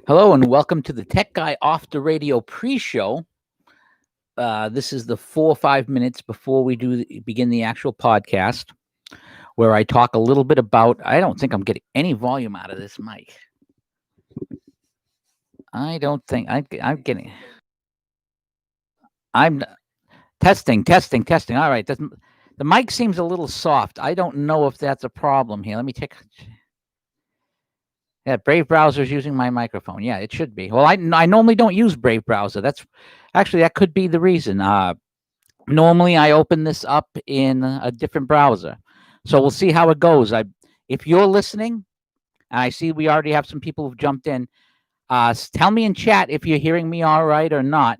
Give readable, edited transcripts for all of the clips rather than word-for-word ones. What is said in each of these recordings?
Hello and welcome to the Tech Guy Off the Radio pre-show. This is the 4 or 5 minutes before we begin the actual podcast, where I talk a little bit about. I don't think I'm getting any volume out of this mic. I don't think I'm getting. I'm testing. All right, the mic seems a little soft. I don't know if that's a problem here. Let me take. Yeah, Brave Browser is using my microphone. Yeah, it should be. Well, I normally don't use Brave Browser. That could be the reason. Normally I open this up in a different browser, so we'll see how it goes. If you're listening, and I see we already have some people who've jumped in, tell me in chat if you're hearing me all right or not,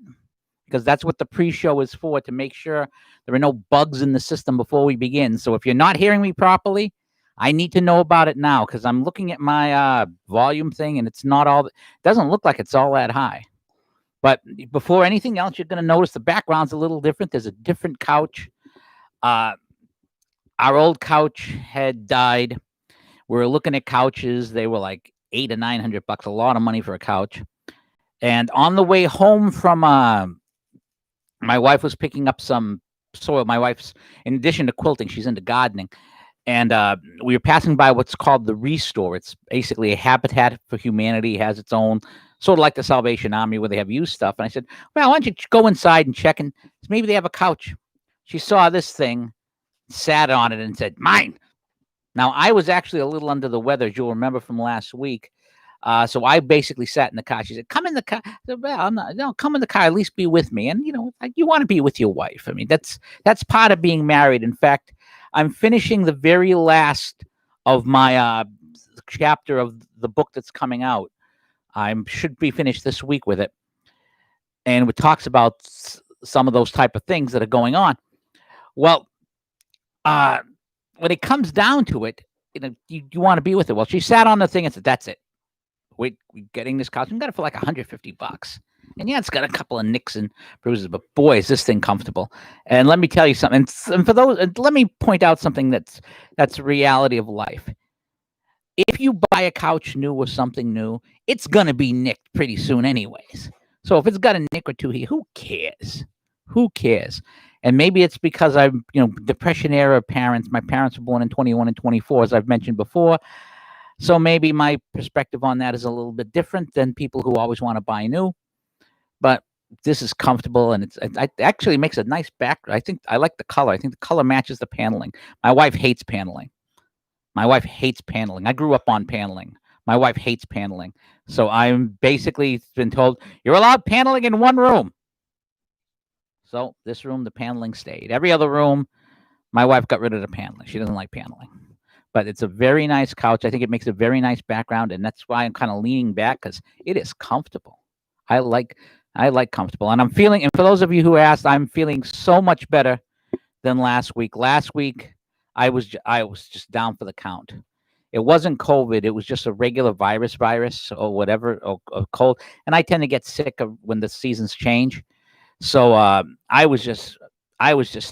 because that's what the pre-show is for, to make sure there are no bugs in the system before we begin. So if you're not hearing me properly, I need to know about it now, because I'm looking at my volume thing, and it's not all. It doesn't look like it's all that high. But before anything else, you're going to notice the background's a little different. There's a different couch. Our old couch had died. We were looking at couches. They were like $800 or $900, a lot of money for a couch. And on the way home from, my wife was picking up some soil. My wife's, in addition to quilting, she's into gardening. And we were passing by what's called the Restore. It's basically a Habitat for Humanity. It has its own, sort of like the Salvation Army, where they have used stuff. And I said, well, why don't you go inside and check, and maybe they have a couch. She saw this thing, sat on it, and said, mine. Now, I was actually a little under the weather, as you'll remember from last week. So I basically sat in the car. She said, come in the car. I said, well, I'm not, no, come in the car, at least be with me. And, you want to be with your wife. I mean, that's part of being married. In fact, I'm finishing the very last of my chapter of the book that's coming out. I should be finished this week with it. And it talks about some of those type of things that are going on. Well, when it comes down to it, you want to be with it. Well, she sat on the thing and said, that's it. We're getting this couch. We got it for like $150. And yeah, it's got a couple of nicks and bruises, but boy, is this thing comfortable. And let me tell you something. And for those, let me point out something that's the reality of life. If you buy a couch new or something new, it's gonna be nicked pretty soon, anyways. So if it's got a nick or two here, who cares? Who cares? And maybe it's because I'm, Depression era parents. My parents were born in 21 and 24, as I've mentioned before. So maybe my perspective on that is a little bit different than people who always want to buy new. But this is comfortable, and it actually makes a nice background. I think I like the color. I think the color matches the paneling. My wife hates paneling. I grew up on paneling. My wife hates paneling. So I'm basically been told, you're allowed paneling in one room. So this room, the paneling stayed. Every other room, my wife got rid of the paneling. She doesn't like paneling. But it's a very nice couch. I think it makes a very nice background, and that's why I'm kind of leaning back, because it is comfortable. I like comfortable, and I'm feeling. And for those of you who asked, I'm feeling so much better than last week. Last week, I was just down for the count. It wasn't COVID. It was just a regular virus or whatever, or cold. And I tend to get sick when the seasons change. So I was just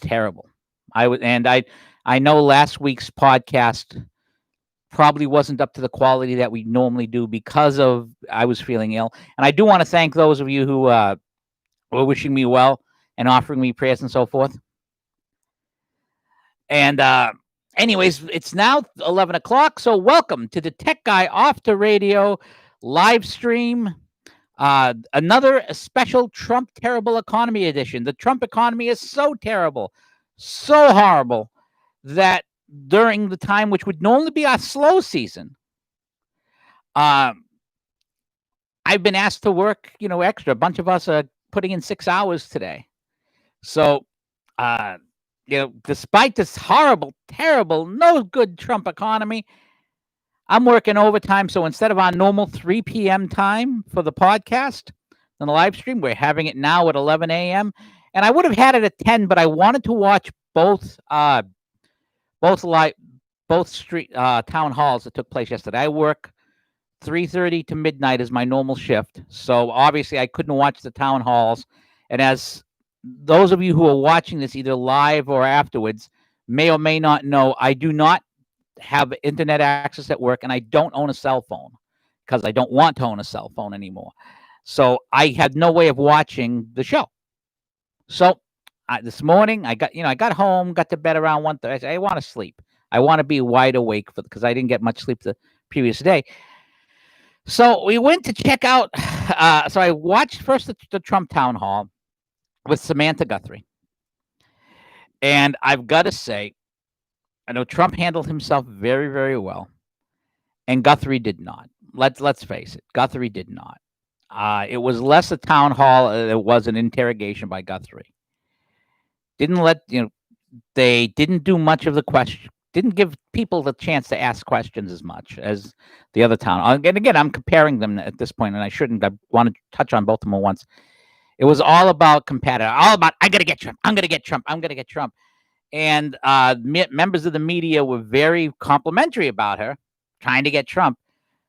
terrible. I know last week's podcast probably wasn't up to the quality that we normally do because of I was feeling ill. And I do want to thank those of you who were wishing me well and offering me prayers and so forth. And anyways, it's now 11 o'clock. So welcome to the Tech Guy Off the Radio live stream. Another special Trump Terrible Economy edition. The Trump economy is so terrible, so horrible, that during the time which would normally be our slow season, I've been asked to work, extra. A bunch of us are putting in 6 hours today. So, despite this horrible, terrible, no good Trump economy, I'm working overtime. So instead of our normal 3 p.m. time for the podcast and the live stream, we're having it now at 11 a.m. And I would have had it at 10, but I wanted to watch both street town halls that took place yesterday. I work 3:30 to midnight is my normal shift. So obviously I couldn't watch the town halls. And as those of you who are watching this either live or afterwards may or may not know, I do not have internet access at work, and I don't own a cell phone because I don't want to own a cell phone anymore. So I had no way of watching the show. So this morning I got home, got to bed around 1:30. I said, I want to sleep. I want to be wide awake because I didn't get much sleep the previous day. So we went to check out. So I watched first the Trump town hall with Samantha Guthrie, and I've got to say, I know Trump handled himself very, very well, and Guthrie did not. Let's face it, Guthrie did not. It was less a town hall; it was an interrogation by Guthrie. They didn't do much of the question. Didn't give people the chance to ask questions as much as the other town. And again, I'm comparing them at this point, and I shouldn't. I want to touch on both of them at once. It was all about competitor, all about I got to get Trump. I'm going to get Trump. I'm going to get Trump. And members of the media were very complimentary about her trying to get Trump.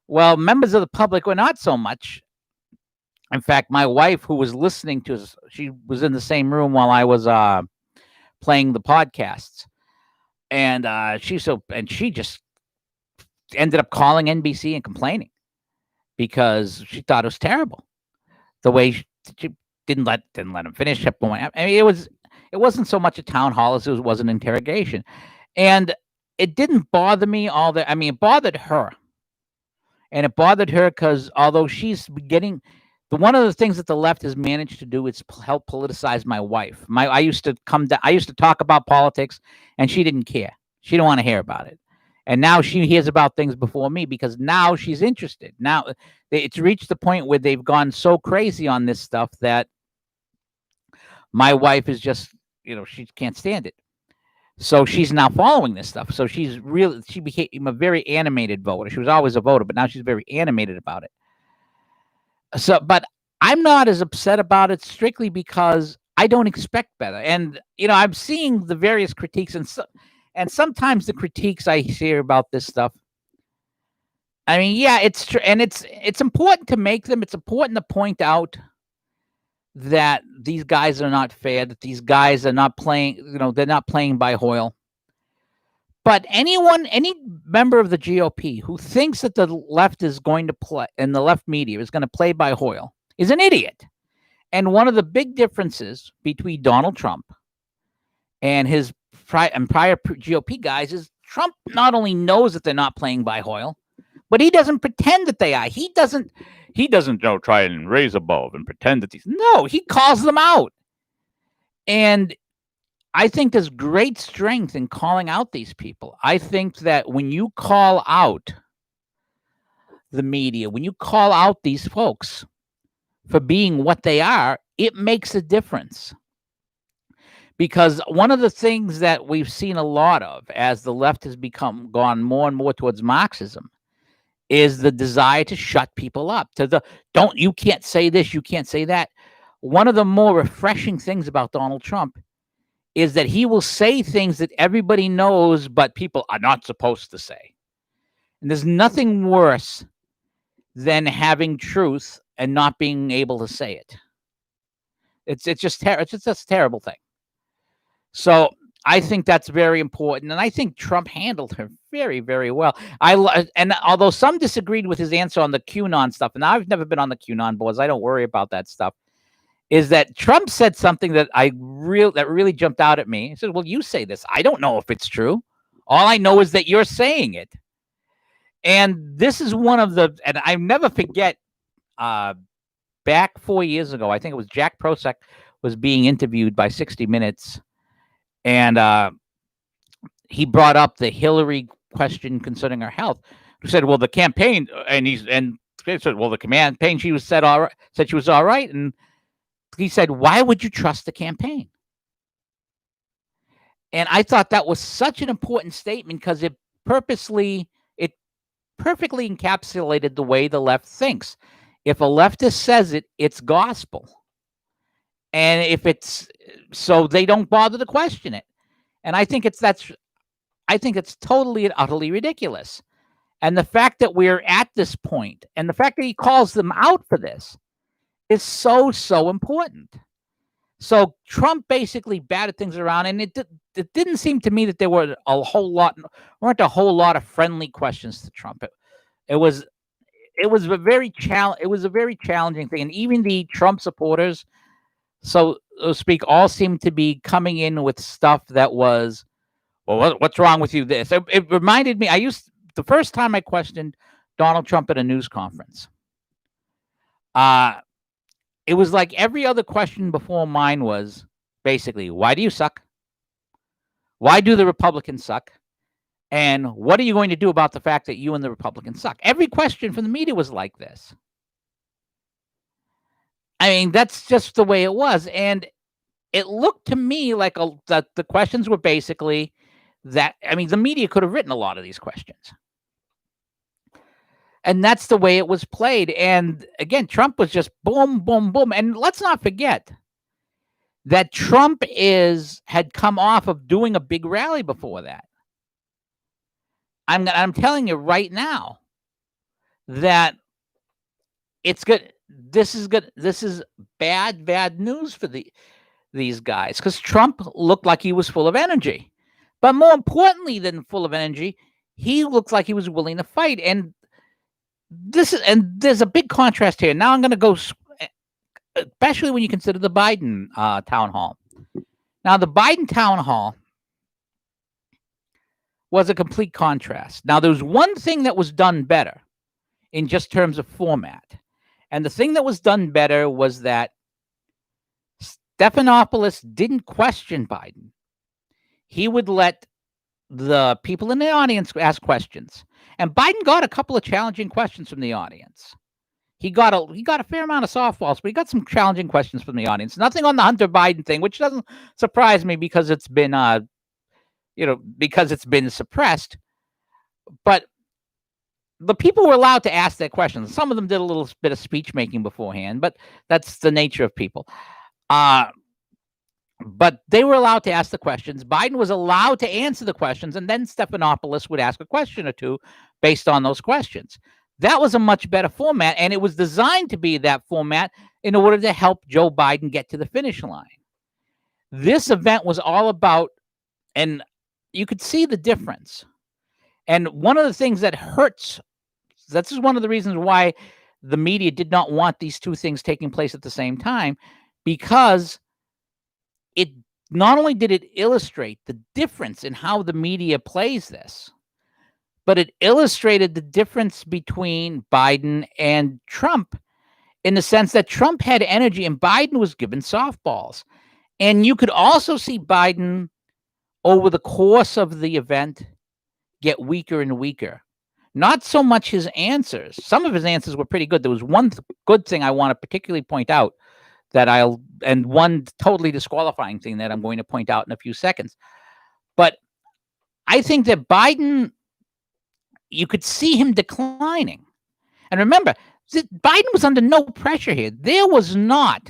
Well, members of the public were not so much. In fact, my wife, who was listening to us, she was in the same room while I was playing the podcasts, and she just ended up calling NBC and complaining because she thought it was terrible the way she didn't let him finish up going. I mean, it wasn't so much a town hall as it was an interrogation, and it didn't bother me all that. I mean, it bothered her, and it bothered her because although she's getting one of the things that the left has managed to do is help politicize my wife. I used to talk about politics, and she didn't care. She didn't want to hear about it. And now she hears about things before me because now she's interested. Now it's reached the point where they've gone so crazy on this stuff that my wife is just, she can't stand it. So she's now following this stuff. So she became a very animated voter. She was always a voter, but now she's very animated about it. So, but I'm not as upset about it strictly because I don't expect better. And, I'm seeing the various critiques and sometimes the critiques I hear about this stuff. I mean, yeah, it's true. And it's important to make them. It's important to point out that these guys are not fair, that these guys are not playing, they're not playing by Hoyle. But any member of the GOP who thinks that the left is going to play, and the left media is going to play by Hoyle, is an idiot. And one of the big differences between Donald Trump and his prior GOP guys is Trump not only knows that they're not playing by Hoyle, but he doesn't pretend that they are. He doesn't try and raise above and pretend that he calls them out. And I think there's great strength in calling out these people. I think that when you call out the media, when you call out these folks for being what they are, it makes a difference. Because one of the things that we've seen a lot of as the left has gone more and more towards Marxism is the desire to shut people up. You can't say this, you can't say that. One of the more refreshing things about Donald Trump is that he will say things that everybody knows, but people are not supposed to say. And there's nothing worse than having truth and not being able to say it. It's just a terrible thing. So I think that's very important, and I think Trump handled her very, very well. And although some disagreed with his answer on the QAnon stuff, and I've never been on the QAnon boards, I don't worry about that stuff. Is that Trump said something that really jumped out at me. He said, well, you say this. I don't know if it's true. All I know is that you're saying it. And this is one of and I never forget, back 4 years ago, I think it was Jack Prosek was being interviewed by 60 Minutes. And he brought up the Hillary question concerning her health. He said, well, the campaign, and he said, well, the campaign, she said she was all right. And he said, why would you trust the campaign? And I thought that was such an important statement because it perfectly encapsulated the way the left thinks. If a leftist says it, it's gospel. And if it's so, they don't bother to question it. And I think it's totally and utterly ridiculous. And the fact that we're at this point, and the fact that he calls them out for this, is so important. So Trump basically batted things around, and it didn't seem to me that there weren't a whole lot of friendly questions to Trump. It was it was a very challenging thing, and even the Trump supporters, so to speak, all seemed to be coming in with stuff that was, well, what's wrong with you? This it reminded me. The first time I questioned Donald Trump at a news conference. It was like every other question before mine was basically, why do you suck? Why do the Republicans suck? And what are you going to do about the fact that you and the Republicans suck? Every question from the media was like this. I mean, that's just the way it was. And it looked to me like that the questions were basically that. I mean, the media could have written a lot of these questions. And that's the way it was played. And again, Trump was just boom, boom, boom. And let's not forget that Trump had come off of doing a big rally before that. I'm telling you right now that it's good. This is good. This is bad news for these guys, because Trump looked like he was full of energy. But more importantly than full of energy, he looked like he was willing to fight. And there's a big contrast here. Now I'm going to go, especially when you consider the Biden town hall. Now, the Biden town hall was a complete contrast. Now, there was one thing that was done better in just terms of format. And the thing that was done better was that Stephanopoulos didn't question Biden. He would let the people in the audience ask questions. And Biden got a couple of challenging questions from the audience. He got a fair amount of softballs, but he got some challenging questions from the audience. Nothing on the Hunter Biden thing, which doesn't surprise me because it's been because it's been suppressed. But the people were allowed to ask their questions. Some of them did a little bit of speech making beforehand, but that's the nature of people. But they were allowed to ask the questions. Biden was allowed to answer the questions, and then Stephanopoulos would ask a question or two based on those questions. That was a much better format, and it was designed to be that format in order to help Joe Biden get to the finish line. This event was all about, and you could see the difference. And one of the things that hurts, this is one of the reasons why the media did not want these two things taking place at the same time, because it not only did it illustrate the difference in how the media plays this, but it illustrated the difference between Biden and Trump in the sense that Trump had energy and Biden was given softballs. And you could also see Biden over the course of the event get weaker and weaker. Not so much his answers. Some of his answers were pretty good. There was one good thing I want to particularly point out and one totally disqualifying thing that I'm going to point out in a few seconds. But I think that Biden, you could see him declining. And remember, Biden was under no pressure here. There was not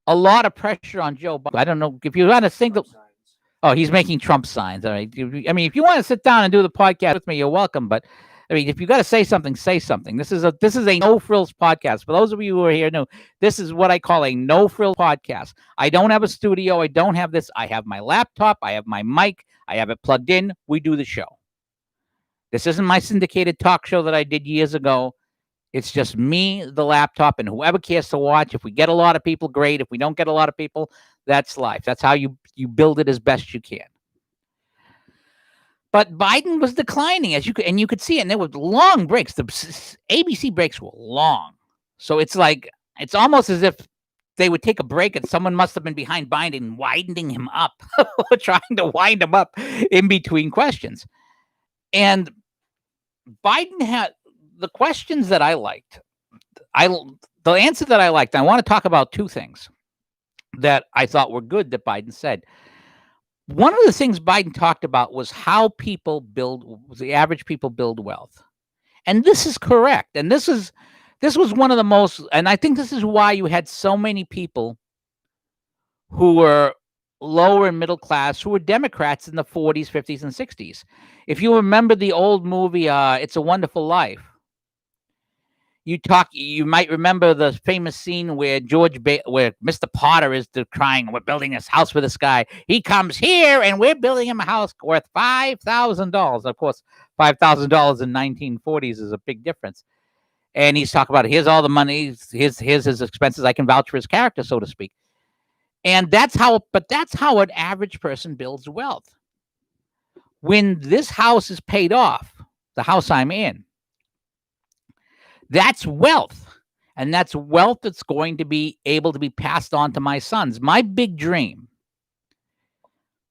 a lot of pressure on Joe Biden. I don't know if you want to think. Oh, he's making Trump signs. All right. I mean, if you want to sit down and do the podcast with me, you're welcome. But I mean, if you got to say something, say something. This is a no frills podcast. For those of you who are here, this is what I call a no frills podcast. I don't have a studio. I don't have this. I have my laptop. I have my mic. I have it plugged in. We do the show. This isn't my syndicated talk show that I did years ago. It's just me, the laptop, and whoever cares to watch. If we get a lot of people, great. If we don't get a lot of people, that's life. That's how you build it as best you can. But Biden was declining, and you could see it, and there were long breaks. The ABC breaks were long. So it's almost as if they would take a break and someone must have been behind Biden winding him up, trying to wind him up in between questions. And Biden had the questions that I liked. The answer that I liked, I want to talk about two things that I thought were good that Biden said. One of the things Biden talked about was how the average people build wealth. And this is correct. And this was one of the most, and I think this is why you had so many people who were lower and middle class who were Democrats in the 40s, 50s, and 60s. If you remember the old movie, It's a Wonderful Life, You might remember the famous scene where where Mr. Potter is crying, "We're building this house for this guy. He comes here, and we're building him a house worth $5,000." Of course, $5,000 in 1940s is a big difference. And he's talking about, here's all the money, here's his expenses. I can vouch for his character, so to speak. And that's how an average person builds wealth. When this house is paid off, the house I'm in, that's wealth. And that's wealth that's going to be able to be passed on to my sons. My big dream,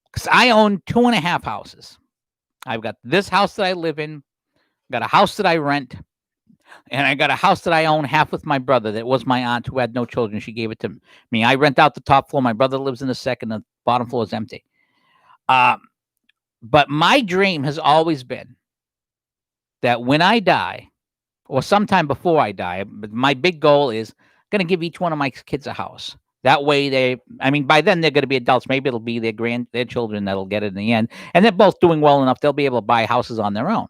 because I own 2.5 houses. I've got this house that I live in, got a house that I rent, and I got a house that I own half with my brother. That was my aunt who had no children. She gave it to me. I rent out the top floor. My brother lives in the second. The bottom floor is empty. But my dream has always been that when I die, or sometime before I die, my big goal is going to give each one of my kids a house. That way by then they're going to be adults. Maybe it'll be their children that'll get it in the end. And they're both doing well enough. They'll be able to buy houses on their own.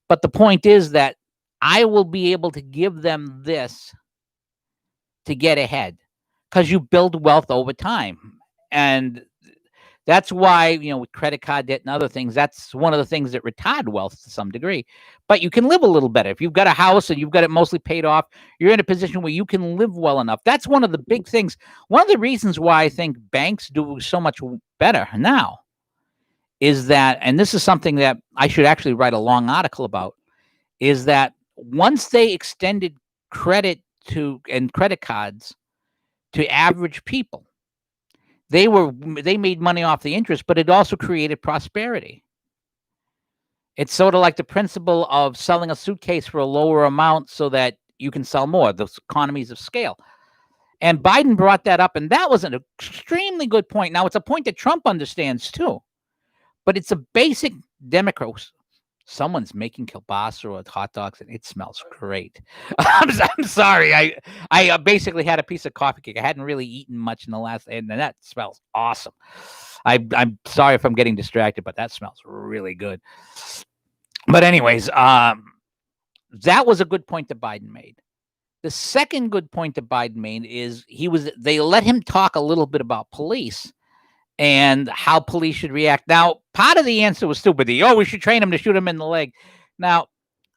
But the point is that I will be able to give them this to get ahead, because you build wealth over time. And that's why, with credit card debt and other things, that's one of the things that retard wealth to some degree. But you can live a little better. If you've got a house and you've got it mostly paid off, you're in a position where you can live well enough. That's one of the big things. One of the reasons why I think banks do so much better now is that, and this is something that I should actually write a long article about, is that once they extended credit and credit cards to average people, they made money off the interest, but it also created prosperity. It's sort of like the principle of selling a suitcase for a lower amount so that you can sell more, those economies of scale. And Biden brought that up, and that was an extremely good point. Now, it's a point that Trump understands too, but it's a basic Democrat. Someone's making kielbasa or hot dogs, and it smells great. I'm sorry. I basically had a piece of coffee cake. I hadn't really eaten much in the last, and that smells awesome. I'm sorry if I'm getting distracted, but that smells really good. But anyways, that was a good point that Biden made. The second good point that Biden made is they let him talk a little bit about police and how police should react. Now, part of the answer was stupid. We should train him to shoot him in the leg. Now,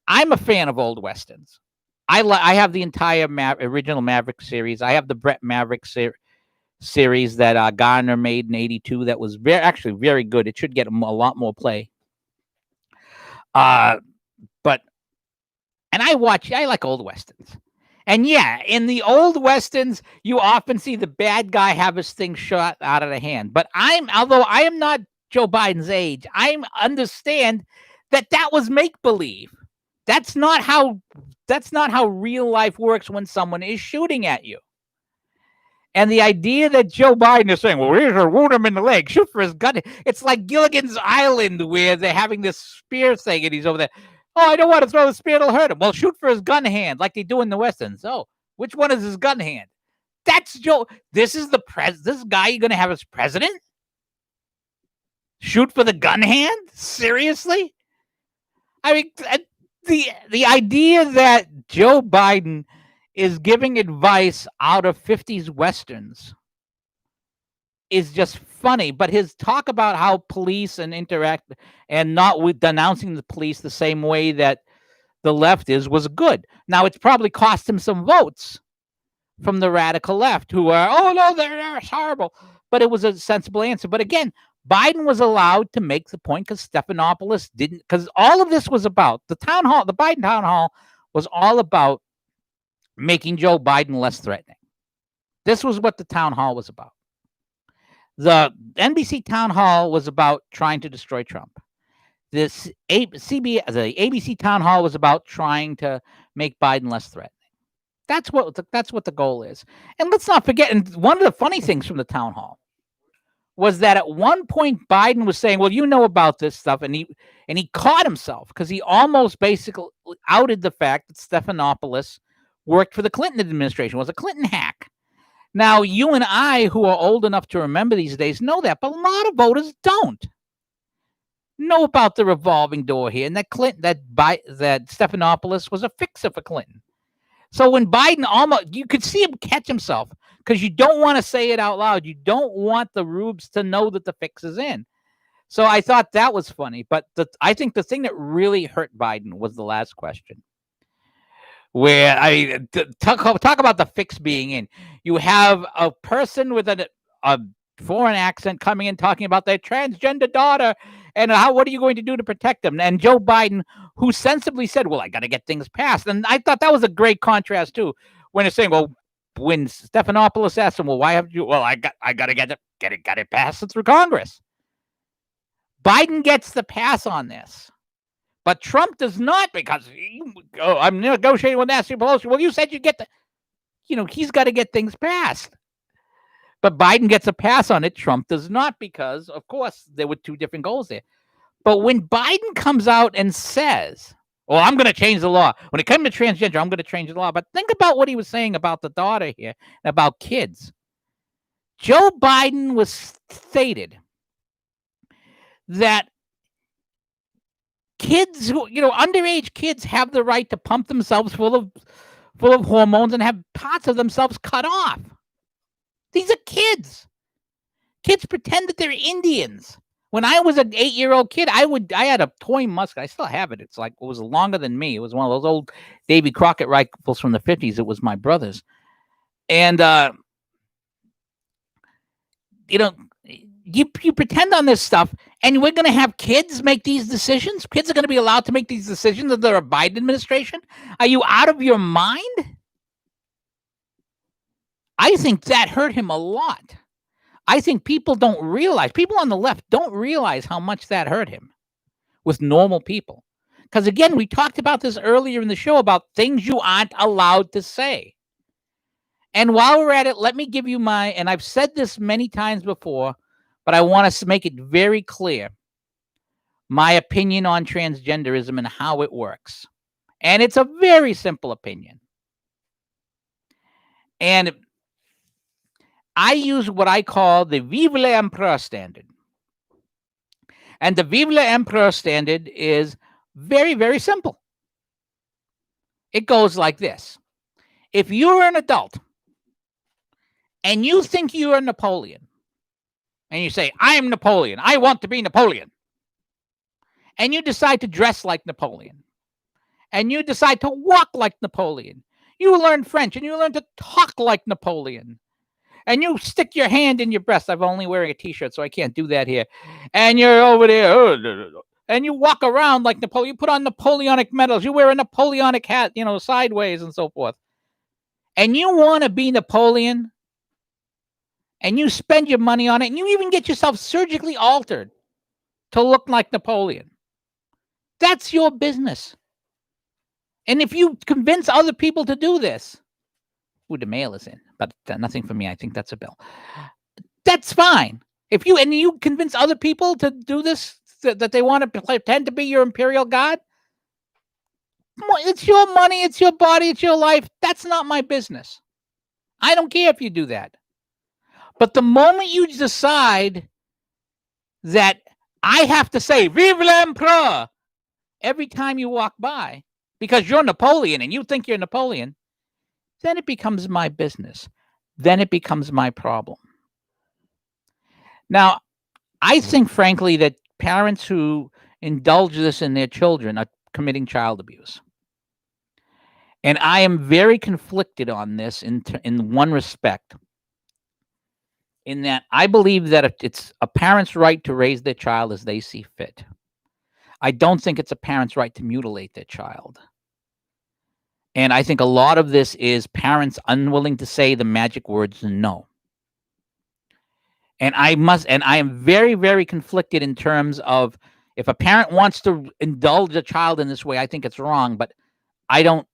I'm a fan of old Westerns. I have the entire original Maverick series. I have the Brett Maverick series that Garner made in '82 that was actually very good. It should get a lot more play. I like old Westerns. And yeah, in the old Westerns, you often see the bad guy have his thing shot out of the hand. But although I am not Joe Biden's age, I understand that was make-believe. That's not how real life works when someone is shooting at you. And the idea that Joe Biden is saying, well, we're going to wound him in the leg, shoot for his gun. It's like Gilligan's Island where they're having this spear thing and he's over there. Oh, I don't want to throw the spear, it'll hurt him. Well, shoot for his gun hand like they do in the Westerns. Oh, which one is his gun hand? That's Joe. This is this guy you're going to have as president? Shoot for the gun hand? Seriously? I mean, the idea that Joe Biden is giving advice out of 50s Westerns is just funny. But his talk about how police and interact and not with denouncing the police the same way that the left was good. Now, it's probably cost him some votes from the radical left who are, oh, no, they're horrible. But it was a sensible answer. But again, Biden was allowed to make the point because Stephanopoulos didn't, because all of this was about the Biden town hall was all about making Joe Biden less threatening. This was what the town hall was about. The NBC town hall was about trying to destroy Trump. The ABC town hall was about trying to make Biden less threatening. That's what the goal is. And let's not forget, and one of the funny things from the town hall was that at one point Biden was saying, well, you know about this stuff, and he caught himself because he almost basically outed the fact that Stephanopoulos worked for the Clinton administration, was a Clinton hack. Now, you and I, who are old enough to remember these days, know that, but a lot of voters don't know about the revolving door here, and that Stephanopoulos was a fixer for Clinton. So when Biden you could see him catch himself because you don't want to say it out loud. You don't want the rubes to know that the fix is in. So I thought that was funny. But I think the thing that really hurt Biden was the last question, where talk about the fix being in. You have a person with a foreign accent coming in talking about their transgender daughter and what are you going to do to protect them? And Joe Biden, who sensibly said, "Well, I got to get things passed," and I thought that was a great contrast too, when it's saying, "Well." When Stephanopoulos asked him, "Well, why haven't you?" Well, I got to get it passed through Congress. Biden gets the pass on this. But Trump does not, because I'm negotiating with Nancy Pelosi. Well, you said you get he's got to get things passed. But Biden gets a pass on it. Trump does not, because, of course, there were two different goals there. But when Biden comes out and says, "Well, I'm going to change the law. When it comes to transgender, I'm going to change the law." But think about what he was saying about the daughter here, about kids. Joe Biden was stated that kids who, underage kids have the right to pump themselves full of hormones and have parts of themselves cut off. These are kids. Kids pretend that they're Indians. When I was an 8-year-old kid, I had a toy musket. I still have it. It was longer than me. It was one of those old Davy Crockett rifles from the 50s. It was my brother's. And you pretend on this stuff, and we're going to have kids make these decisions? Kids are going to be allowed to make these decisions under a Biden administration? Are you out of your mind? I think that hurt him a lot. I think people on the left don't realize how much that hurt him with normal people. Because, again, we talked about this earlier in the show about things you aren't allowed to say. And while we're at it, let me give you and I've said this many times before, but I want to make it very clear, my opinion on transgenderism and how it works. And it's a very simple opinion. And I use what I call the Vive l'Empereur standard. And the Vive l'Empereur standard is very, very simple. It goes like this. If you're an adult and you think you are Napoleon, and you say, "I am Napoleon. I want to be Napoleon." And you decide to dress like Napoleon. And you decide to walk like Napoleon. You learn French and you learn to talk like Napoleon. And you stick your hand in your breast. I'm only wearing a t-shirt, so I can't do that here. And you're over there, and you walk around like Napoleon. You put on Napoleonic medals. You wear a Napoleonic hat, sideways and so forth. And you want to be Napoleon, and you spend your money on it, and you even get yourself surgically altered to look like Napoleon. That's your business. And if you convince other people to do this, the mail is in, but nothing for me. I think that's a bill. That's fine. If you convince other people to do this, that they want to pretend to be your imperial god, it's your money, it's your body, it's your life. That's not my business. I don't care if you do that. But the moment you decide that I have to say "Vive l'Empereur" every time you walk by because you're Napoleon and you think you're Napoleon, then it becomes my business. Then it becomes my problem. Now, I think, frankly, that parents who indulge this in their children are committing child abuse. And I am very conflicted on this in one respect, in that I believe that it's a parent's right to raise their child as they see fit. I don't think it's a parent's right to mutilate their child. And I think a lot of this is parents unwilling to say the magic words no. And I am very, very conflicted in terms of, if a parent wants to indulge a child in this way, I think it's wrong. But I'm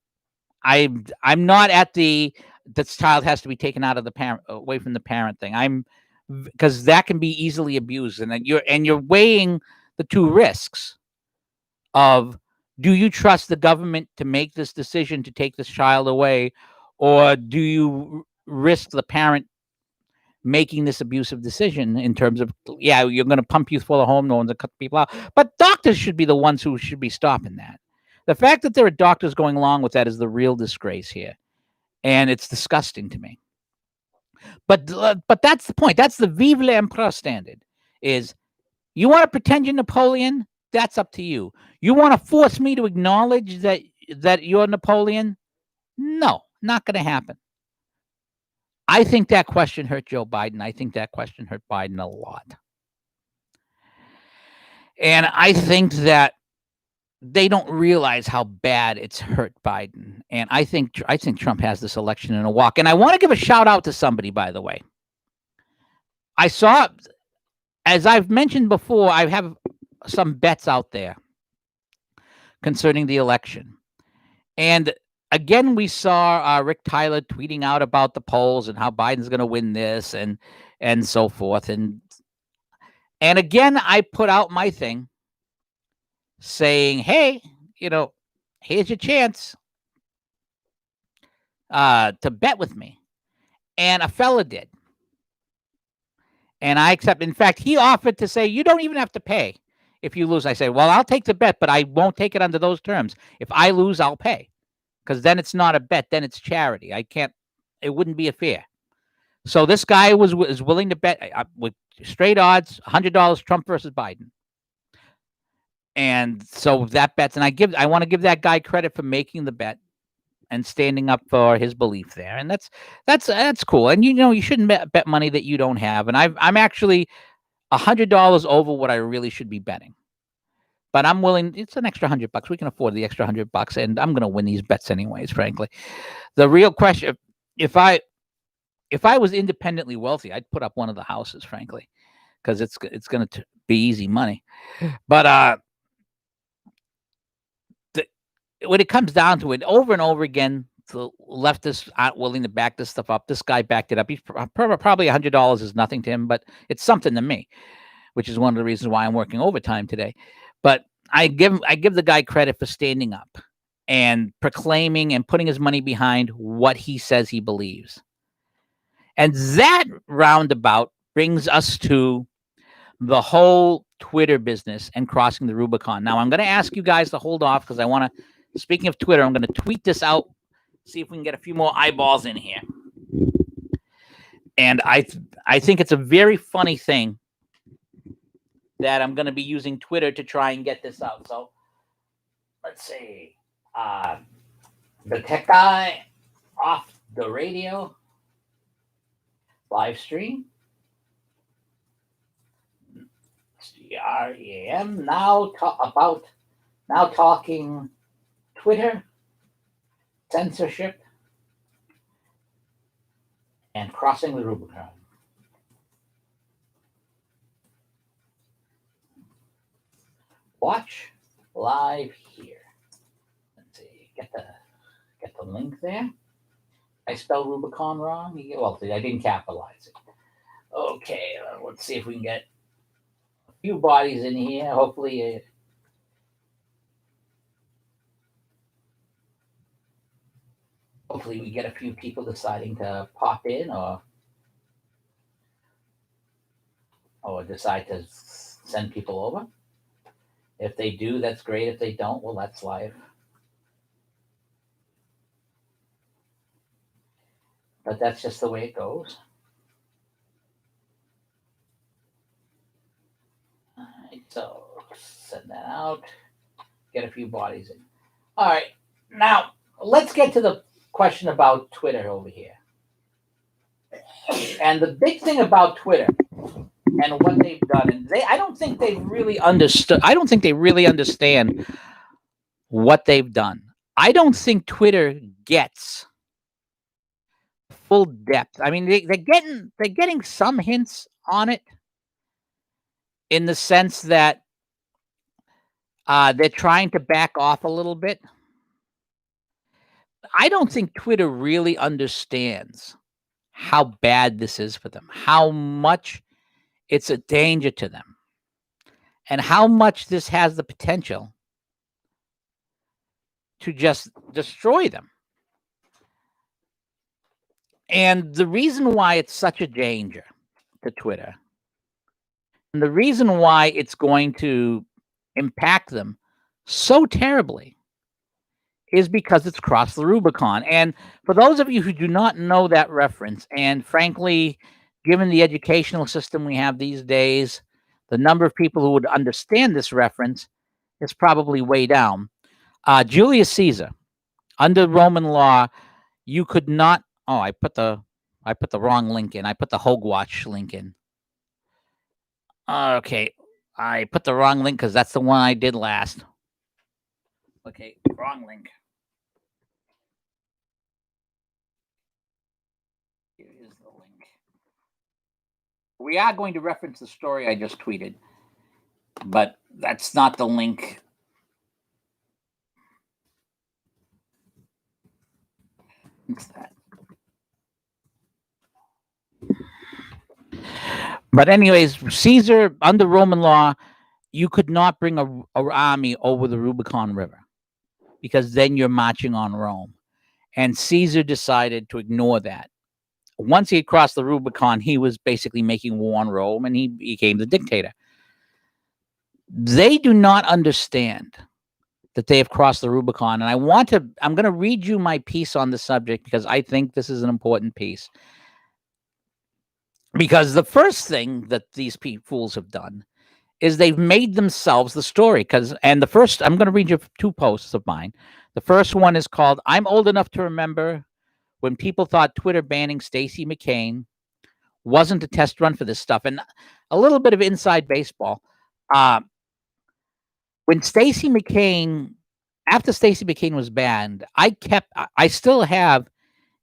not at this child has to be taken out of the parent, away from the parent thing. Because that can be easily abused, and you're weighing the two risks of, do you trust the government to make this decision to take this child away, or do you risk the parent making this abusive decision in terms of, you're going to pump you full of hormones and cut people out? But doctors should be the ones who should be stopping that. The fact that there are doctors going along with that is the real disgrace here. and it's disgusting to me. But that's the point. That's the vive l'empereur standard. Is you want to pretend you're Napoleon? That's up to you. You want to force me to acknowledge that you're Napoleon? No, not going to happen. I think that question hurt Joe Biden. I think that question hurt Biden a lot. And I think that they don't realize how bad it's hurt Biden. And I think Trump has this election in a walk. And I want to give a shout out to somebody, by the way. I saw, as I've mentioned before, I have some bets out there concerning the election. And again, we saw Rick Tyler tweeting out about the polls and how Biden's going to win this and so forth. And again, I put out my thing saying, hey, here's your chance to bet with me. And a fella did. And I accept. In fact, he offered to say, you don't even have to pay if you lose. I say, well, I'll take the bet, but I won't take it under those terms. If I lose, I'll pay. Because then it's not a bet. Then it's charity. It wouldn't be fair. So this guy was willing to bet with straight odds, $100 Trump versus Biden. And so that bets, and I want to give that guy credit for making the bet and standing up for his belief there. And that's cool. And you shouldn't bet money that you don't have. And I'm actually $100 over what I really should be betting. But I'm willing. It's an extra $100. We can afford the extra $100, and I'm going to win these bets anyways. Frankly, the real question: if I was independently wealthy, I'd put up one of the houses. Frankly, because it's going to be easy money. But when it comes down to it, over and over again, the leftists aren't willing to back this stuff up. This guy backed it up. He's probably $100 is nothing to him, but it's something to me, which is one of the reasons why I'm working overtime today. But I give the guy credit for standing up and proclaiming and putting his money behind what he says he believes. And that roundabout brings us to the whole Twitter business and crossing the Rubicon. Now, I'm going to ask you guys to hold off because I want to, speaking of Twitter, I'm going to tweet this out, see if we can get a few more eyeballs in here. And I think it's a very funny thing that I'm going to be using Twitter to try and get this out. So let's see. DaTechGuy off DaRadio live stream. DREAM now talking Twitter censorship and crossing the Rubicon. Watch live here. Let's see. Get the link there. I spelled Rubicon wrong. Well, I didn't capitalize it. Okay, let's see if we can get a few bodies in here. Hopefully, we get a few people deciding to pop in or decide to send people over. If they do, that's great. If they don't, well, that's live. But that's just the way it goes. All right, so send that out. Get a few bodies in. All right, now let's get to the question about Twitter over here. And the big thing about Twitter and what they've done, and I don't think they really understand what they've done. I don't think Twitter gets full depth. I mean, they're getting some hints on it in the sense that they're trying to back off a little bit. I don't think Twitter really understands how bad this is for them, how much it's a danger to them, and how much this has the potential to just destroy them. And the reason why it's such a danger to Twitter, and the reason why it's going to impact them so terribly, is because it's crossed the Rubicon. And for those of you who do not know that reference, and frankly, given the educational system we have these days, the number of people who would understand this reference is probably way down. Julius Caesar, under Roman law, you could not. Oh, I put the wrong link in. I put the Hogwatch link in. Okay, I put the wrong link because that's the one I did last. Okay, wrong link. Here is the link. We are going to reference the story I just tweeted, but that's not the link. What's that? But anyways, Caesar, under Roman law, you could not bring an army over the Rubicon River because then you're marching on Rome. And Caesar decided to ignore that. Once he had crossed the Rubicon, he was basically making war on Rome, and he became the dictator. They do not understand that they have crossed the Rubicon. And I'm going to read you my piece on the subject because I think this is an important piece. Because the first thing that these fools have done is they've made themselves the story. I'm going to read you 2 posts of mine. The first one is called, "I'm old enough to remember when people thought Twitter banning Stacey McCain wasn't a test run for this stuff." And a little bit of inside baseball. When Stacey McCain, after Stacey McCain was banned, I still have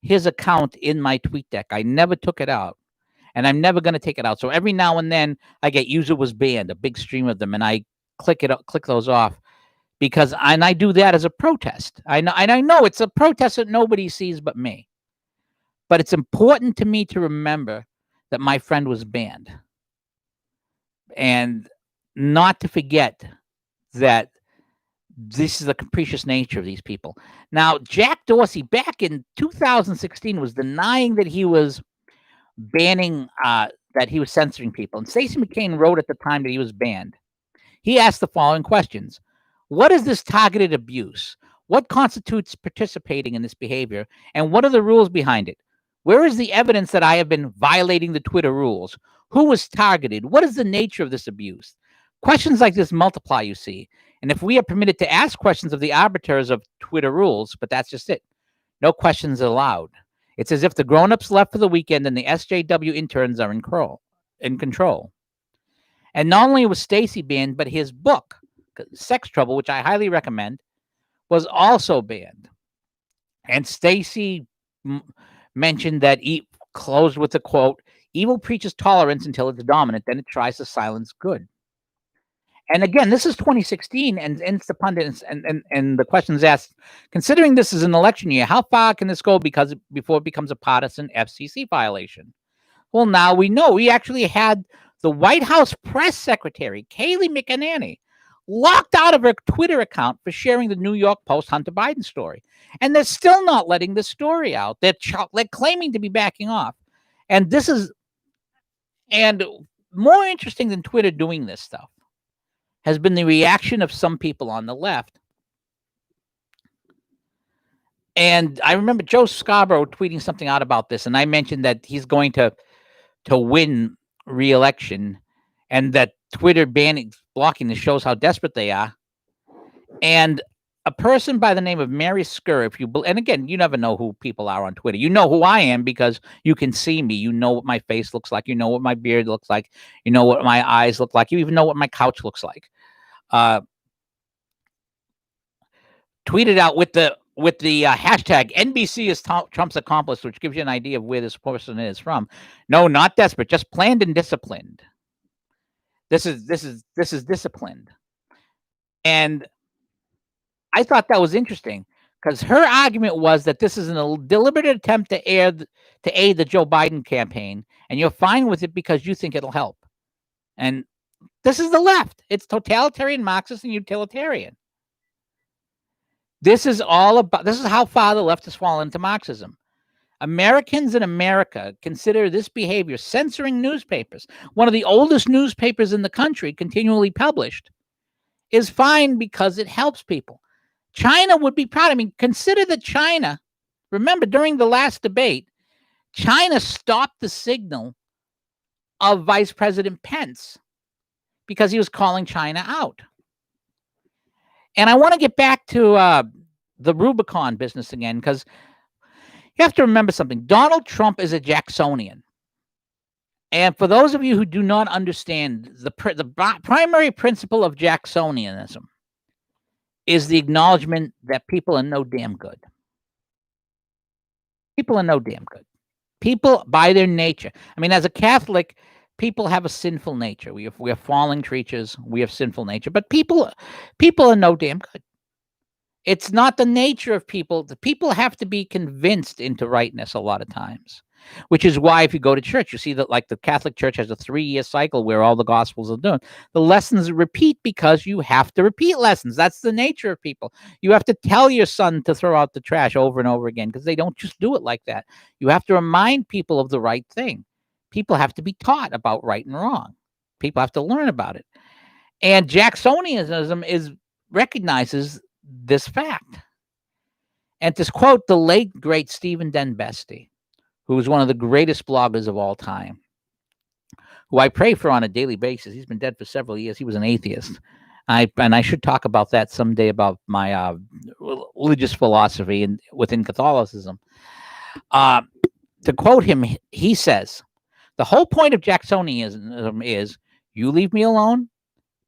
his account in my tweet deck. I never took it out. And I'm never going to take it out. So every now and then I get user was banned, a big stream of them, and I click those off because I do that as a protest. I know it's a protest that nobody sees but me. But it's important to me to remember that my friend was banned. And not to forget that this is the capricious nature of these people. Now, Jack Dorsey, back in 2016, was denying that he was banning, that he was censoring people. And Stacey McCain wrote at the time that he was banned. He asked the following questions. What is this targeted abuse? What constitutes participating in this behavior? And what are the rules behind it? Where is the evidence that I have been violating the Twitter rules? Who was targeted? What is the nature of this abuse? Questions like this multiply, you see. And if we are permitted to ask questions of the arbiters of Twitter rules, but that's just it. No questions allowed. It's as if the grown-ups left for the weekend and the SJW interns are in control. And not only was Stacey banned, but his book, Sex Trouble, which I highly recommend, was also banned. And Stacey mentioned that he closed with the quote, "Evil preaches tolerance until it's dominant, then it tries to silence good." And again, this is 2016, and the pundits and the questions asked, considering this is an election year, how far can this go before it becomes a partisan FCC violation? Well, now we know. We actually had the White House press secretary, Kayleigh McEnany, locked out of her Twitter account for sharing the New York Post Hunter Biden story. And they're still not letting the story out. They're claiming to be backing off. And more interesting than Twitter doing this stuff has been the reaction of some people on the left. And I remember Joe Scarborough tweeting something out about this, and I mentioned that he's going to win re-election, and that Twitter blocking this shows how desperate they are. And a person by the name of Mary Skur, and again, you never know who people are on Twitter. You know who I am because you can see me. You know what my face looks like. You know what my beard looks like. You know what my eyes look like. You even know what my couch looks like. Tweeted out with the hashtag NBC is Trump's accomplice, which gives you an idea of where this person is from. No, not desperate, just planned and disciplined. This is disciplined. And I thought that was interesting because her argument was that this is a deliberate attempt to aid the Joe Biden campaign, and you're fine with it because you think it'll help. And this is the left. It's totalitarian, Marxist, and utilitarian. This is how far the left has fallen into Marxism. Americans in America consider this behavior, censoring newspapers, one of the oldest newspapers in the country, continually published, is fine because it helps people. China would be proud. I mean, consider that China, remember during the last debate, China stopped the signal of Vice President Pence because he was calling China out. And I want to get back to the Rubicon business again, because you have to remember something. Donald Trump is a Jacksonian. And for those of you who do not understand, the primary principle of Jacksonianism is the acknowledgement that people are no damn good. People are no damn good. People, by their nature, I mean, as a Catholic, people have a sinful nature. We are fallen creatures. We have sinful nature. But people are no damn good. It's not the nature of people. The people have to be convinced into rightness a lot of times, which is why if you go to church, you see that like the Catholic Church has a 3-year cycle where all the Gospels are done. The lessons repeat because you have to repeat lessons. That's the nature of people. You have to tell your son to throw out the trash over and over again because they don't just do it like that. You have to remind people of the right thing. People have to be taught about right and wrong. People have to learn about it. And Jacksonianism recognizes this fact. And to quote the late, great Stephen Denbesti, who was one of the greatest bloggers of all time, who I pray for on a daily basis. He's been dead for several years. He was an atheist. I should talk about that someday, about my religious philosophy within Catholicism. To quote him, he says, the whole point of Jacksonianism is you leave me alone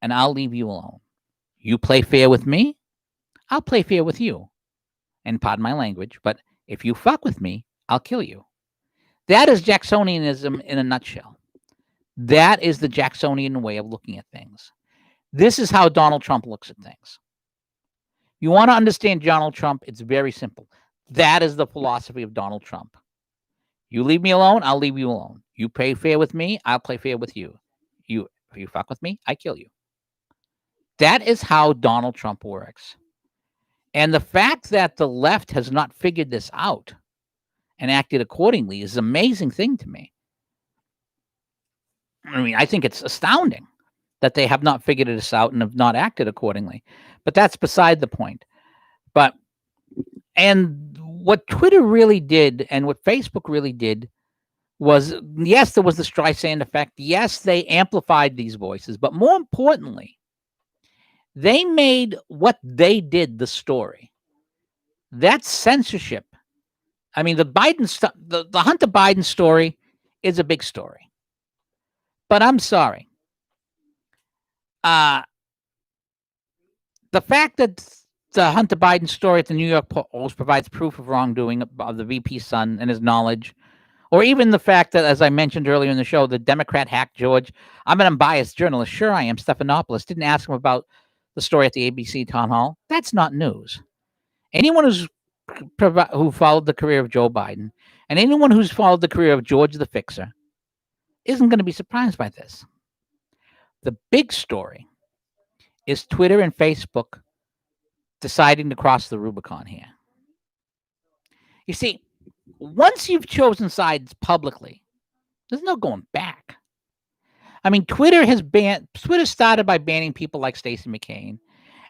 and I'll leave you alone. You play fair with me, I'll play fair with you. And pardon my language, but if you fuck with me, I'll kill you. That is Jacksonianism in a nutshell. That is the Jacksonian way of looking at things. This is how Donald Trump looks at things. You want to understand Donald Trump, it's very simple. That is the philosophy of Donald Trump. You leave me alone, I'll leave you alone. You play fair with me, I'll play fair with you. If you fuck with me, I kill you. That is how Donald Trump works. And the fact that the left has not figured this out and acted accordingly is an amazing thing to me. I mean, I think it's astounding that they have not figured this out and have not acted accordingly. But that's beside the point. And what Twitter really did and what Facebook really did was, yes, there was the Streisand effect. Yes, they amplified these voices. But more importantly, they made what they did the story. That's censorship. I mean, the Hunter Biden story is a big story. But I'm sorry. The fact that the Hunter Biden story at the New York Post provides proof of wrongdoing of the VP's son and his knowledge, or even the fact that, as I mentioned earlier in the show, the Democrat hacked George. I'm an unbiased journalist. Sure, I am. Stephanopoulos didn't ask him about the story at the ABC town hall. That's not news. Anyone who followed the career of Joe Biden and anyone who's followed the career of George the Fixer isn't going to be surprised by this. The big story is Twitter and Facebook deciding to cross the Rubicon here. You see, once you've chosen sides publicly, there's no going back. I mean, Twitter started by banning people like Stacey McCain,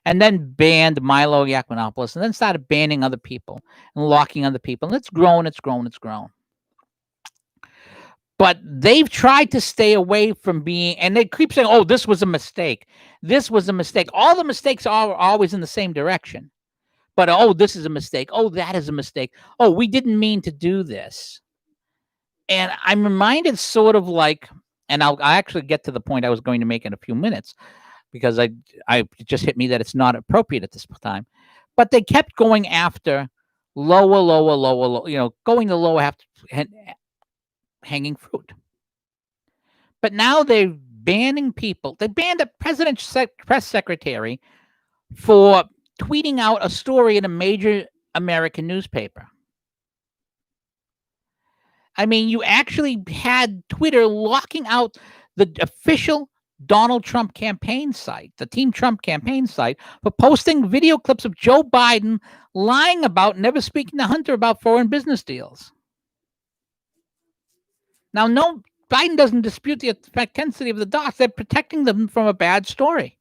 and then banned Milo Yiannopoulos, and then started banning other people and locking other people. And it's grown. But they've tried to stay away from being, and they keep saying, oh, this was a mistake. This was a mistake. All the mistakes are always in the same direction. But, oh, this is a mistake. Oh, that is a mistake. Oh, we didn't mean to do this. And I'm reminded sort of like, and I'll actually get to the point I was going to make in a few minutes, because it just hit me that it's not appropriate at this time. But they kept going after lower, going to lower after hanging fruit. But now they're banning people. They banned a presidential press secretary for tweeting out a story in a major American newspaper. I mean, you actually had Twitter locking out the official Donald Trump campaign site, the Team Trump campaign site, for posting video clips of Joe Biden lying about never speaking to Hunter about foreign business deals. Now, no, Biden doesn't dispute the authenticity of the docs. They're protecting them from a bad story.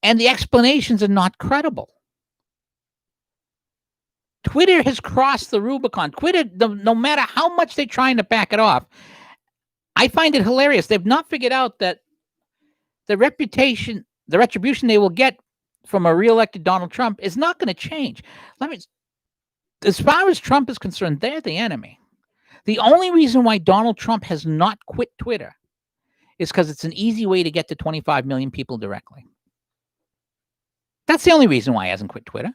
And the explanations are not credible. Twitter has crossed the Rubicon. Twitter, no matter how much they're trying to back it off, I find it hilarious. They've not figured out that the retribution they will get from a reelected Donald Trump is not going to change. As far as Trump is concerned, they're the enemy. The only reason why Donald Trump has not quit Twitter is because it's an easy way to get to 25 million people directly. That's the only reason why he hasn't quit Twitter.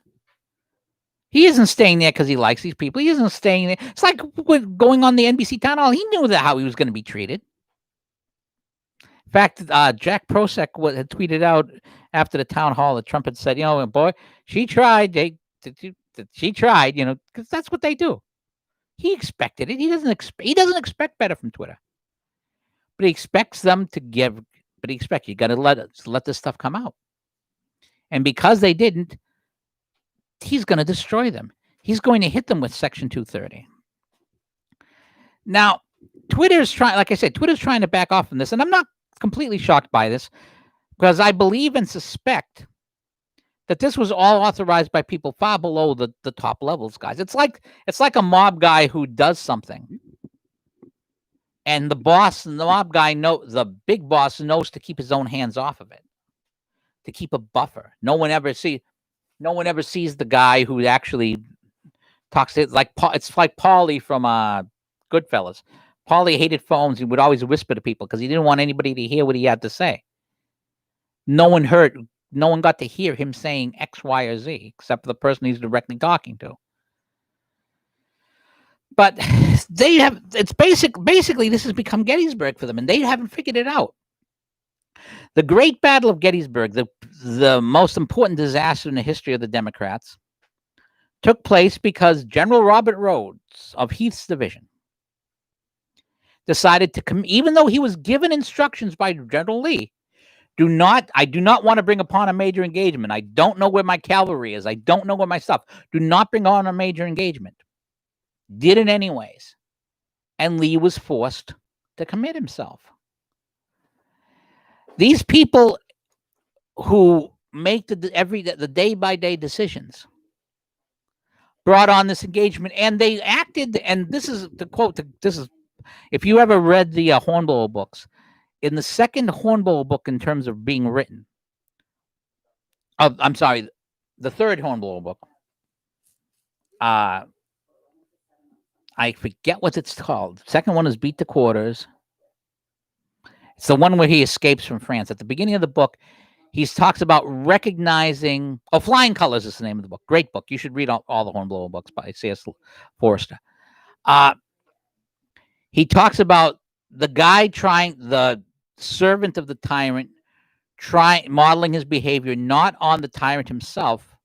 He isn't staying there because he likes these people. He isn't staying there. It's like going on the NBC town hall. He knew how he was going to be treated. In fact, Jack Prosek had tweeted out after the town hall that Trump had said, boy, she tried. She tried, because that's what they do. He expected it. He doesn't expect better from Twitter. But he expects them to give. But he expects you got to let this stuff come out. And because they didn't, he's going to destroy them. He's going to hit them with Section 230. Now, Twitter's trying to back off from this, and I'm not completely shocked by this because I believe and suspect that this was all authorized by people far below the top levels, guys. It's like a mob guy who does something, and the mob guy the big boss knows to keep his own hands off of it, to keep a buffer. No one ever sees the guy who actually talks. It's like Paulie from Goodfellas. Paulie hated phones. He would always whisper to people because he didn't want anybody to hear what he had to say. No one got to hear him saying X, Y, or Z, except for the person he's directly talking to. But basically this has become Gettysburg for them, and they haven't figured it out. The Great Battle of Gettysburg, the most important disaster in the history of the Democrats, took place because General Robert Rhodes of Heath's division decided even though he was given instructions by General Lee, I do not want to bring upon a major engagement. I don't know where my cavalry is. I don't know where my stuff. Do not bring on a major engagement. Did it anyways. And Lee was forced to commit himself. These people who make the day-by-day decisions brought on this engagement, and they acted, and this is the quote, if you ever read the Hornblower books, in the second Hornblower book in terms of being written, the third Hornblower book, I forget what it's called. The second one is Beat the Quarters. It's the one where he escapes from France. At the beginning of the book, he talks about recognizing... Flying Colors is the name of the book. Great book. You should read all the Hornblower books by C.S. Forster. He talks about the guy the servant of the tyrant, modeling his behavior not on the tyrant himself,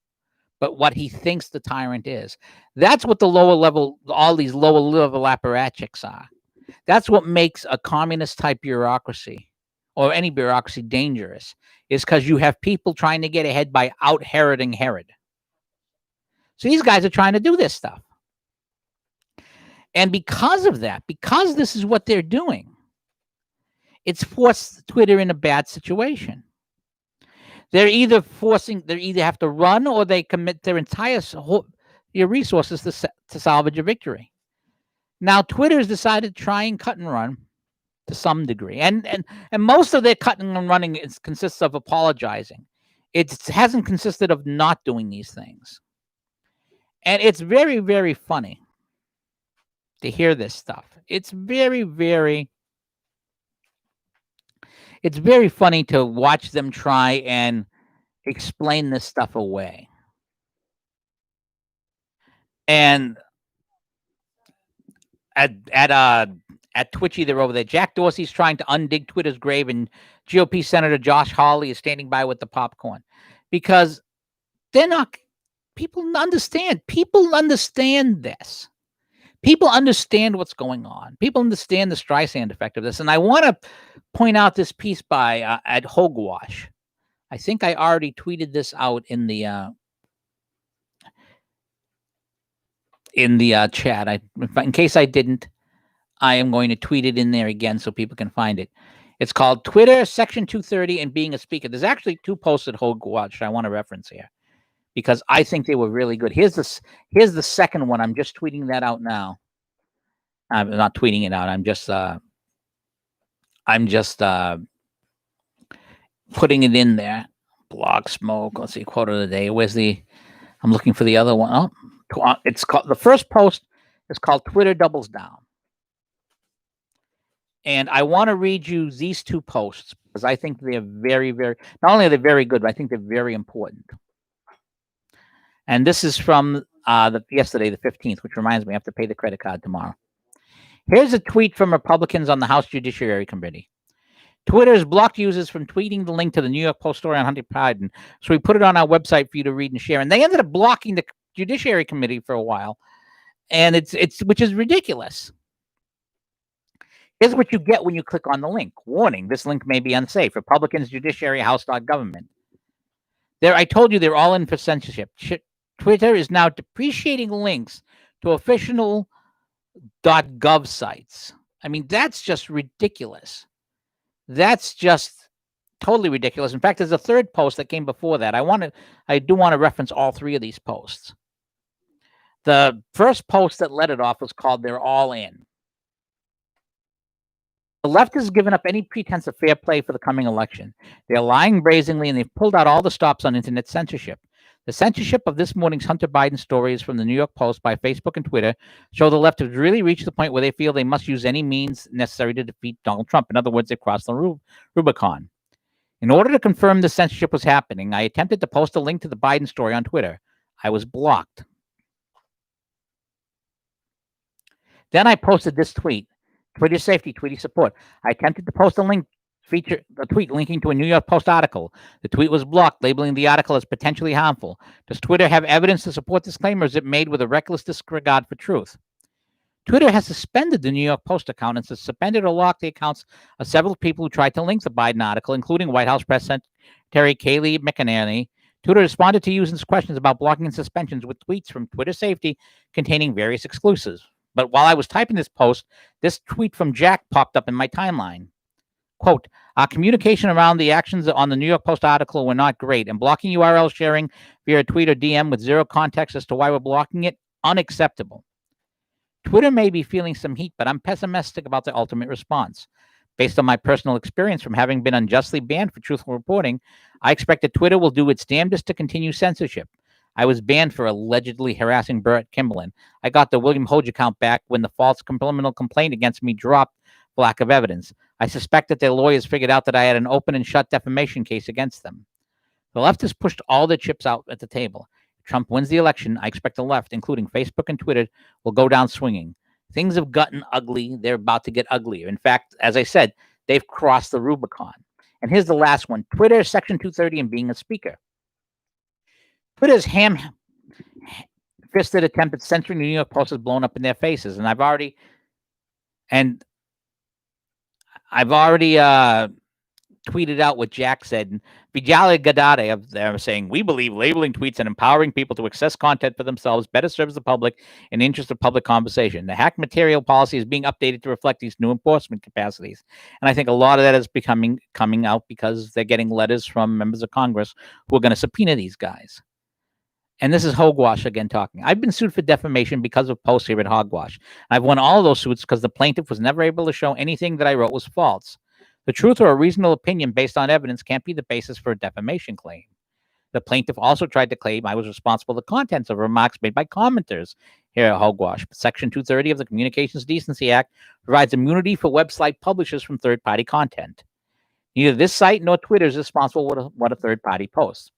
but what he thinks the tyrant is. That's what all these lower level apparatchiks are. That's what makes a communist type bureaucracy or any bureaucracy dangerous, is because you have people trying to get ahead by out-Heroding Herod. So these guys are trying to do this stuff. And because of that, because this is what they're doing, it's forced Twitter in a bad situation. They're either have to run, or they commit their entire resources to salvage a victory. Now, Twitter has decided to try and cut and run to some degree. And most of their cutting and running consists of apologizing. It hasn't consisted of not doing these things. And it's very, very funny to hear this stuff. It's very, very funny to watch them try and explain this stuff away. And at Twitchy, they're over there. Jack Dorsey's trying to undig Twitter's grave, and GOP Senator Josh Hawley is standing by with the popcorn, because they're not. People understand. People understand this. People understand what's going on. People understand the Streisand effect of this. And I want to point out this piece by at Hogwash. I think I already tweeted this out in the chat. In case I didn't, I am going to tweet it in there again so people can find it. It's called Twitter Section 230 and Being a Speaker. There's actually two posts at Hogwash I want to reference here, because I think they were really good. Here's the second one. I'm just tweeting that out now. I'm not tweeting it out. I'm just putting it in there. Blog smoke. Let's see, quote of the day. I'm looking for the other one. Oh, it's called, the first post is called Twitter Doubles Down. And I want to read you these two posts because I think they're very, very, not only are they very good, but I think they're very important. And this is from yesterday, the 15th, which reminds me I have to pay the credit card tomorrow. Here's a tweet from Republicans on the House Judiciary Committee. Twitter has blocked users from tweeting the link to the New York Post story on Hunter Biden, so we put it on our website for you to read and share. And they ended up blocking the Judiciary Committee for a while, and it's which is ridiculous. Here's what you get when you click on the link. Warning, this link may be unsafe. Republicans, Judiciary, House.government. I told you they're all in for censorship. Twitter is now depreciating links to official .gov sites. I mean, that's just ridiculous. That's just totally ridiculous. In fact, there's a third post that came before that. I do want to reference all three of these posts. The first post that led it off was called "They're All In." The left has given up any pretense of fair play for the coming election. They're lying brazenly, and they've pulled out all the stops on internet censorship. The censorship of this morning's Hunter Biden stories from the New York Post by Facebook and Twitter show the left has really reached the point where they feel they must use any means necessary to defeat Donald Trump. In other words, they've crossed the Rubicon. In order to confirm the censorship was happening, I attempted to post a link to the Biden story on Twitter. I was blocked. Then I posted this tweet. Twitter safety, Twitter support. I attempted to post a tweet linking to a New York Post article. The tweet was blocked, labeling the article as potentially harmful. Does Twitter have evidence to support this claim, or is it made with a reckless disregard for truth? Twitter has suspended the New York Post account and suspended or locked the accounts of several people who tried to link the Biden article, including White House Press Secretary Kayleigh McEnany. Twitter responded to users' questions about blocking and suspensions with tweets from Twitter safety containing various exclusives. But while I was typing this post, this tweet from Jack popped up in my timeline. Quote, our communication around the actions on the New York Post article were not great, and blocking URL sharing via a tweet or DM with zero context as to why we're blocking it, unacceptable. Twitter may be feeling some heat, but I'm pessimistic about the ultimate response. Based on my personal experience from having been unjustly banned for truthful reporting, I expect that Twitter will do its damnedest to continue censorship. I was banned for allegedly harassing Brett Kimberlin. I got the William Hoge account back when the false criminal complaint against me dropped for lack of evidence. I suspect that their lawyers figured out that I had an open and shut defamation case against them. The left has pushed all their chips out at the table. If Trump wins the election, I expect the left, including Facebook and Twitter, will go down swinging. Things have gotten ugly. They're about to get uglier. In fact, as I said, they've crossed the Rubicon. And here's the last one. Twitter, Section 230, and being a speaker. Twitter's ham-fisted attempt at censoring the New York Post has blown up in their faces, and I've already tweeted out what Jack said. Vijay Gadade of them saying, we believe labeling tweets and empowering people to access content for themselves better serves the public in the interest of public conversation. The hacked material policy is being updated to reflect these new enforcement capacities. And I think a lot of that is coming out because they're getting letters from members of Congress who are going to subpoena these guys. And this is Hogwash again talking. I've been sued for defamation because of posts here at Hogwash. I've won all of those suits because the plaintiff was never able to show anything that I wrote was false. The truth or a reasonable opinion based on evidence can't be the basis for a defamation claim. The plaintiff also tried to claim I was responsible for the contents of remarks made by commenters here at Hogwash. Section 230 of the Communications Decency Act provides immunity for website publishers from third-party content. Neither this site nor Twitter is responsible for what a third party posts.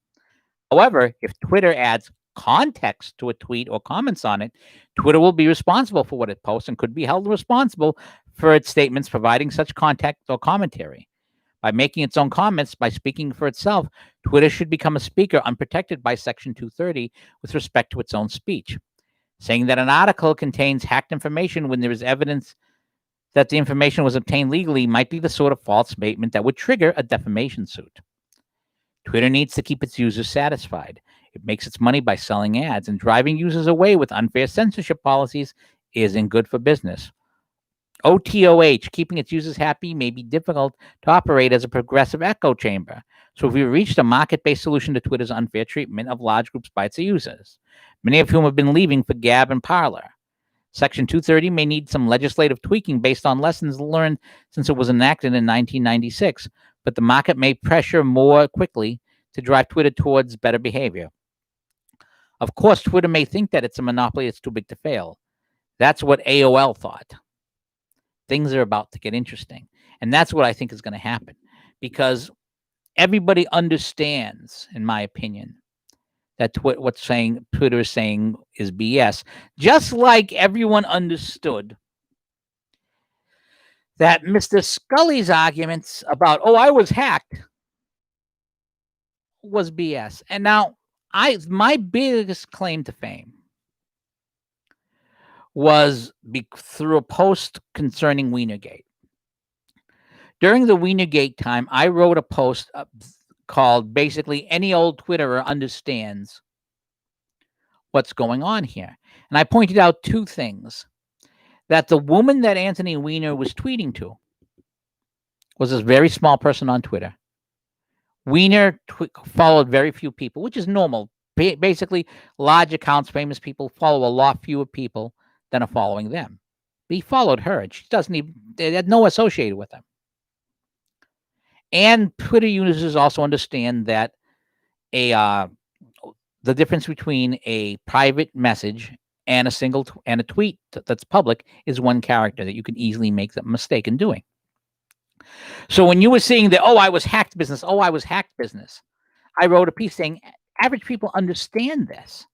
However, if Twitter adds context to a tweet or comments on it, Twitter will be responsible for what it posts and could be held responsible for its statements providing such context or commentary. By making its own comments, by speaking for itself, Twitter should become a speaker unprotected by Section 230 with respect to its own speech. Saying that an article contains hacked information when there is evidence that the information was obtained legally might be the sort of false statement that would trigger a defamation suit. Twitter needs to keep its users satisfied. It makes its money by selling ads, and driving users away with unfair censorship policies isn't good for business. OTOH, keeping its users happy may be difficult to operate as a progressive echo chamber. So we've reached a market-based solution to Twitter's unfair treatment of large groups by its users, many of whom have been leaving for Gab and Parler. Section 230 may need some legislative tweaking based on lessons learned since it was enacted in 1996, but the market may pressure more quickly to drive Twitter towards better behavior. Of course, Twitter may think that it's a monopoly that's too big to fail. That's what AOL thought. Things are about to get interesting. And that's what I think is going to happen, because everybody understands, in my opinion, that Twitter is saying is BS. Just like everyone understood that Mr. Scully's arguments about, I was hacked, was BS. And now my biggest claim to fame was through a post concerning Wienergate. During the Wienergate time, I wrote a post called basically Any Old Twitterer Understands What's Going On Here. And I pointed out two things. That the woman that Anthony Weiner was tweeting to was a very small person on Twitter. Weiner followed very few people, which is normal. Basically, large accounts, famous people follow a lot fewer people than are following them. But he followed her, and she they had no associated with them. And Twitter users also understand that the difference between a private message and a tweet that's public is one character that you can easily make the mistake in doing. So when you were seeing the I was hacked business, I wrote a piece saying average people understand this.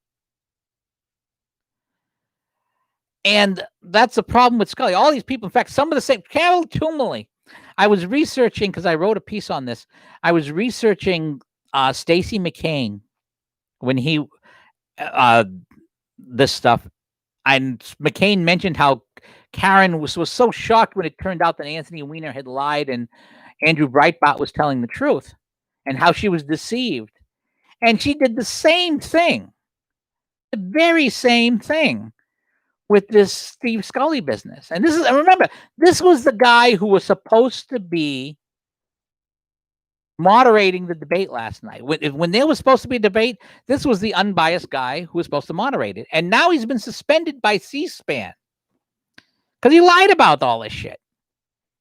And that's the problem with Scully. All these people, in fact, some of the same, Carol Tumley. I was researching, because I wrote a piece on this, I was researching Stacey McCain when he this stuff. And McCain mentioned how Karen was so shocked when it turned out that Anthony Weiner had lied and Andrew Breitbart was telling the truth, and how she was deceived. And she did the same thing, the very same thing with this Steve Scully business. And remember, this was the guy who was supposed to be moderating the debate last night. When there was supposed to be a debate, this was the unbiased guy who was supposed to moderate it. And now he's been suspended by C-SPAN because he lied about all this shit.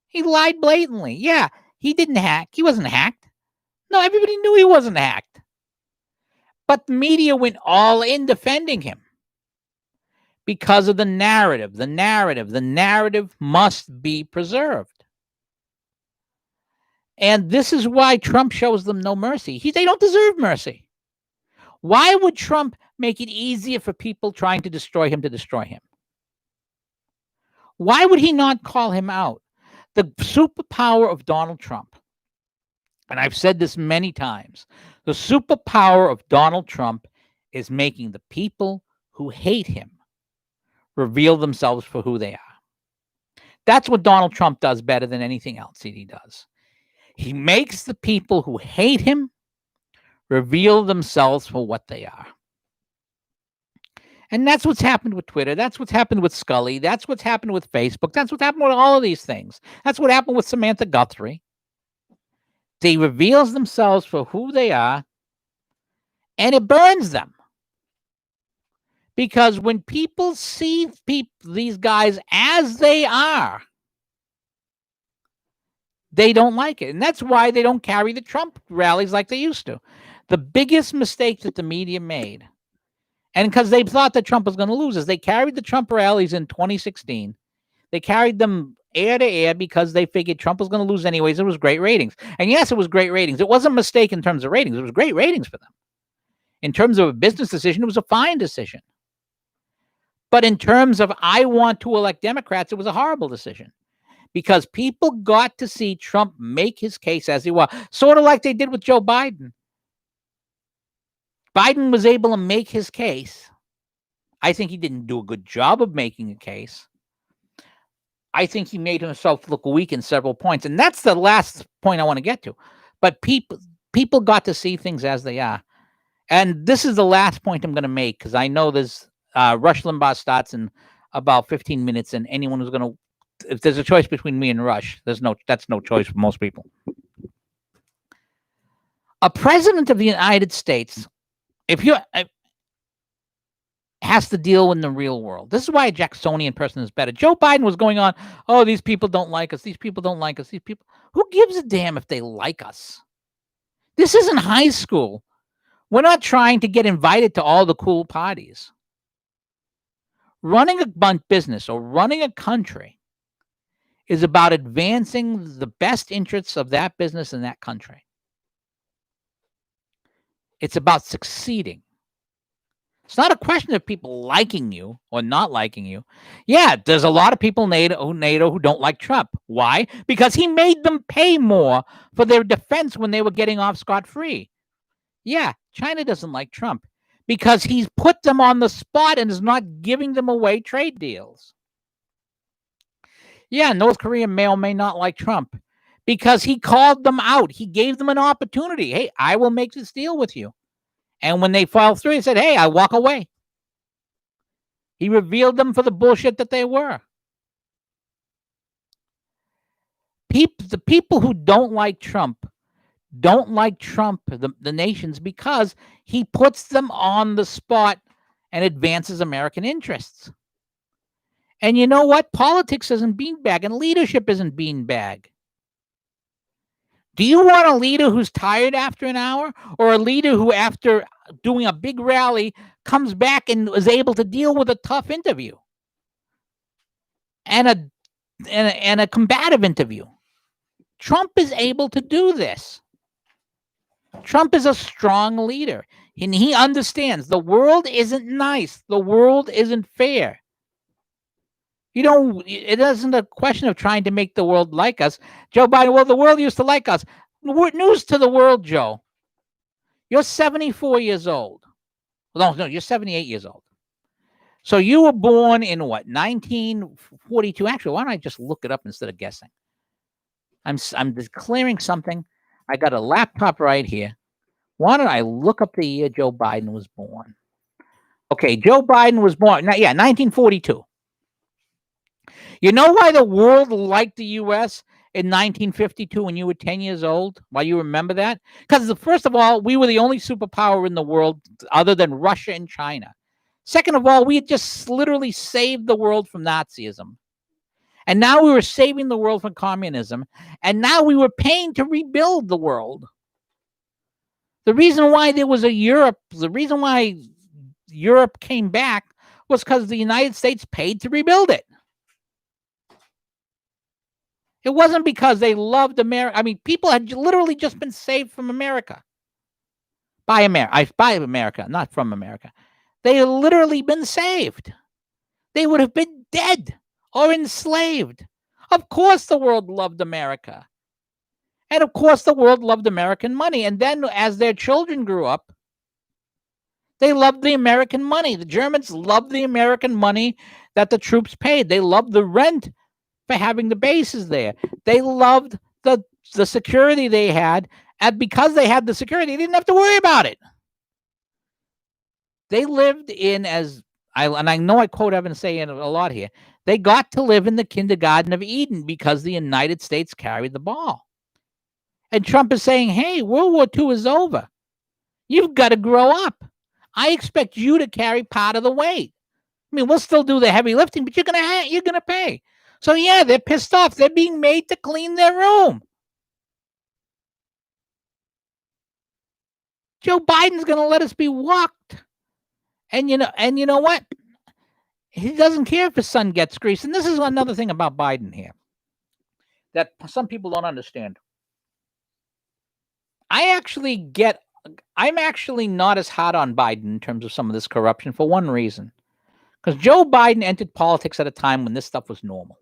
He lied blatantly. Yeah, he didn't hack. He wasn't hacked. No, everybody knew he wasn't hacked. But the media went all in defending him because of the narrative. The narrative must be preserved. And this is why Trump shows them no mercy. They don't deserve mercy. Why would Trump make it easier for people trying to destroy him? Why would he not call him out? The superpower of Donald Trump, and I've said this many times, the superpower of Donald Trump is making the people who hate him reveal themselves for who they are. That's what Donald Trump does better than anything else he does. He makes the people who hate him reveal themselves for what they are. And that's what's happened with Twitter. That's what's happened with Scully. That's what's happened with Facebook. That's what's happened with all of these things. That's what happened with Samantha Guthrie. They reveal themselves for who they are, and it burns them. Because when people see these guys as they are, they don't like it. And that's why they don't carry the Trump rallies like they used to. The biggest mistake that the media made, and because they thought that Trump was going to lose, is they carried the Trump rallies in 2016. They carried them air to air because they figured Trump was going to lose anyways. It was great ratings. And yes, it was great ratings. It wasn't a mistake in terms of ratings. It was great ratings for them. In terms of a business decision, it was a fine decision. But in terms of I want to elect Democrats, it was a horrible decision. Because people got to see Trump make his case as he was. Sort of like they did with Joe Biden. Biden was able to make his case. I think he didn't do a good job of making a case. I think he made himself look weak in several points. And that's the last point I want to get to. But people got to see things as they are. And this is the last point I'm going to make, because I know there's Rush Limbaugh starts in about 15 minutes, and anyone who's going to if there's a choice between me and Rush, that's no choice for most people. A president of the United States, if you has to deal in the real world. This is why a Jacksonian person is better. Joe Biden was going on, oh, these people don't like us. These people don't like us. These people. Who gives a damn if they like us? This isn't high school. We're not trying to get invited to all the cool parties. Running a business or running a country is about advancing the best interests of that business and that country. It's about succeeding. It's not a question of people liking you or not liking you. Yeah, there's a lot of people in NATO who don't like Trump. Why? Because he made them pay more for their defense when they were getting off scot-free. Yeah, China doesn't like Trump because he's put them on the spot and is not giving them away trade deals. Yeah, North Korea may or may not like Trump because he called them out. He gave them an opportunity. Hey, I will make this deal with you. And when they fell through, he said, hey, I walk away. He revealed them for the bullshit that they were. The people who don't like Trump, the nations, because he puts them on the spot and advances American interests. And you know what? Politics isn't beanbag and leadership isn't beanbag. Do you want a leader who's tired after an hour, or a leader who, after doing a big rally, comes back and is able to deal with a tough interview and a combative interview? Trump is able to do this. Trump is a strong leader, and he understands the world isn't nice. The world isn't fair. It isn't a question of trying to make the world like us. Joe Biden, well, the world used to like us. News to the world, Joe. You're 74 years old. No, you're 78 years old. So you were born in what, 1942? Actually, why don't I just look it up instead of guessing? I'm declaring something. I got a laptop right here. Why don't I look up the year Joe Biden was born? Okay, Joe Biden was born, 1942. You know why the world liked the U.S. in 1952 when you were 10 years old? Why you remember that? Because first of all, we were the only superpower in the world other than Russia and China. Second of all, we had just literally saved the world from Nazism. And now we were saving the world from communism. And now we were paying to rebuild the world. The reason why there was the reason why Europe came back was because the United States paid to rebuild it. It wasn't because they loved America. I mean, people had literally just been saved from America. By America, not from America. They had literally been saved. They would have been dead or enslaved. Of course the world loved America. And of course the world loved American money. And then as their children grew up, they loved the American money. The Germans loved the American money that the troops paid. They loved the rent for having the bases there. They loved the security they had, and because they had the security, they didn't have to worry about it. They lived in, I know I quote Evan saying a lot here, they got to live in the kindergarten of Eden because the United States carried the ball. And Trump is saying, hey, World War II is over. You've got to grow up. I expect you to carry part of the weight. I mean, we'll still do the heavy lifting, but you're gonna pay. So yeah, they're pissed off. They're being made to clean their room. Joe Biden's going to let us be walked. And you know what? He doesn't care if his son gets grease. And this is another thing about Biden here that some people don't understand. I'm actually not as hard on Biden in terms of some of this corruption for one reason. Because Joe Biden entered politics at a time when this stuff was normal.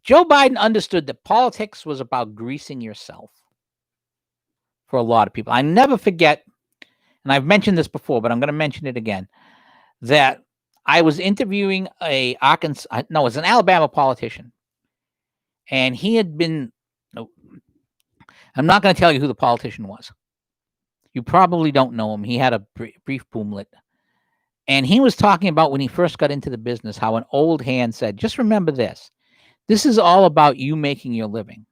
Joe Biden understood that politics was about greasing yourself for a lot of people. I never forget, and I've mentioned this before, but I'm going to mention it again, that I was interviewing it's an Alabama politician. And he had been, I'm not going to tell you who the politician was. You probably don't know him. He had a brief boomlet. And he was talking about when he first got into the business, how an old hand said, just remember this. This is all about you making your living.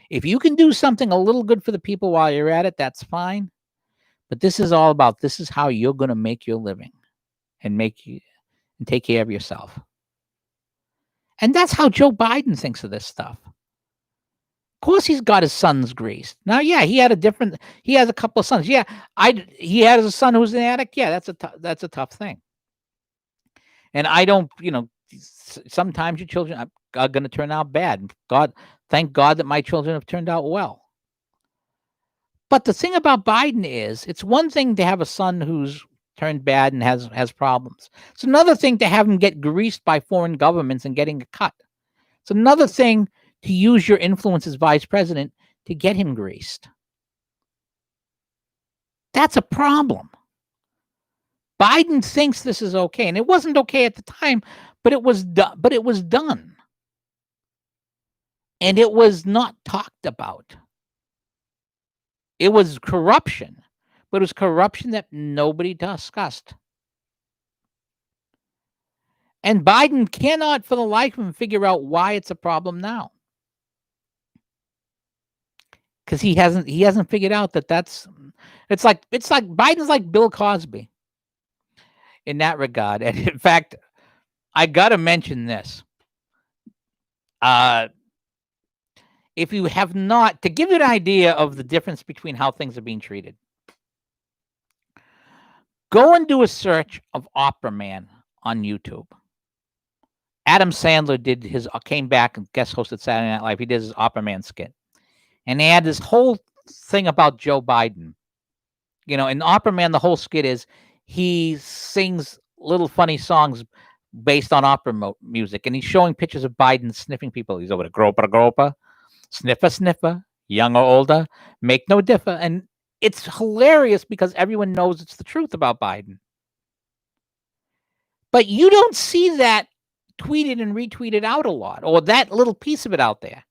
If you can do something a little good for the people while you're at it, that's fine. But this is all about, this is how you're going to make your living and and take care of yourself. And that's how Joe Biden thinks of this stuff. Of course, he's got his sons greased. Now, yeah, he has a couple of sons. Yeah, he has a son who's an addict. Yeah, that's a tough thing. And I don't, sometimes your children are going to turn out bad. Thank God that my children have turned out well. But the thing about Biden is, it's one thing to have a son who's turned bad and has problems. It's another thing to have him get greased by foreign governments and getting a cut. It's another thing to use your influence as vice president to get him greased. That's a problem. Biden thinks this is okay, and it wasn't okay at the time, but it was done. And it was not talked about. It was corruption, but it was corruption that nobody discussed. And Biden cannot for the life of him figure out why it's a problem now. Because he hasn't figured out that it's like Biden's like Bill Cosby in that regard. And in fact, I gotta mention this. If you have not, to give you an idea of the difference between how things are being treated, go and do a search of Opera Man on YouTube. Adam Sandler came back and guest hosted Saturday Night Live. He did his Opera Man skit. And they had this whole thing about Joe Biden. In Opera Man, the whole skit is he sings little funny songs based on opera music. And he's showing pictures of Biden sniffing people. He's over to gropa, sniffer, young or older, make no differ. And it's hilarious because everyone knows it's the truth about Biden. But you don't see that tweeted and retweeted out a lot, or that little piece of it out there.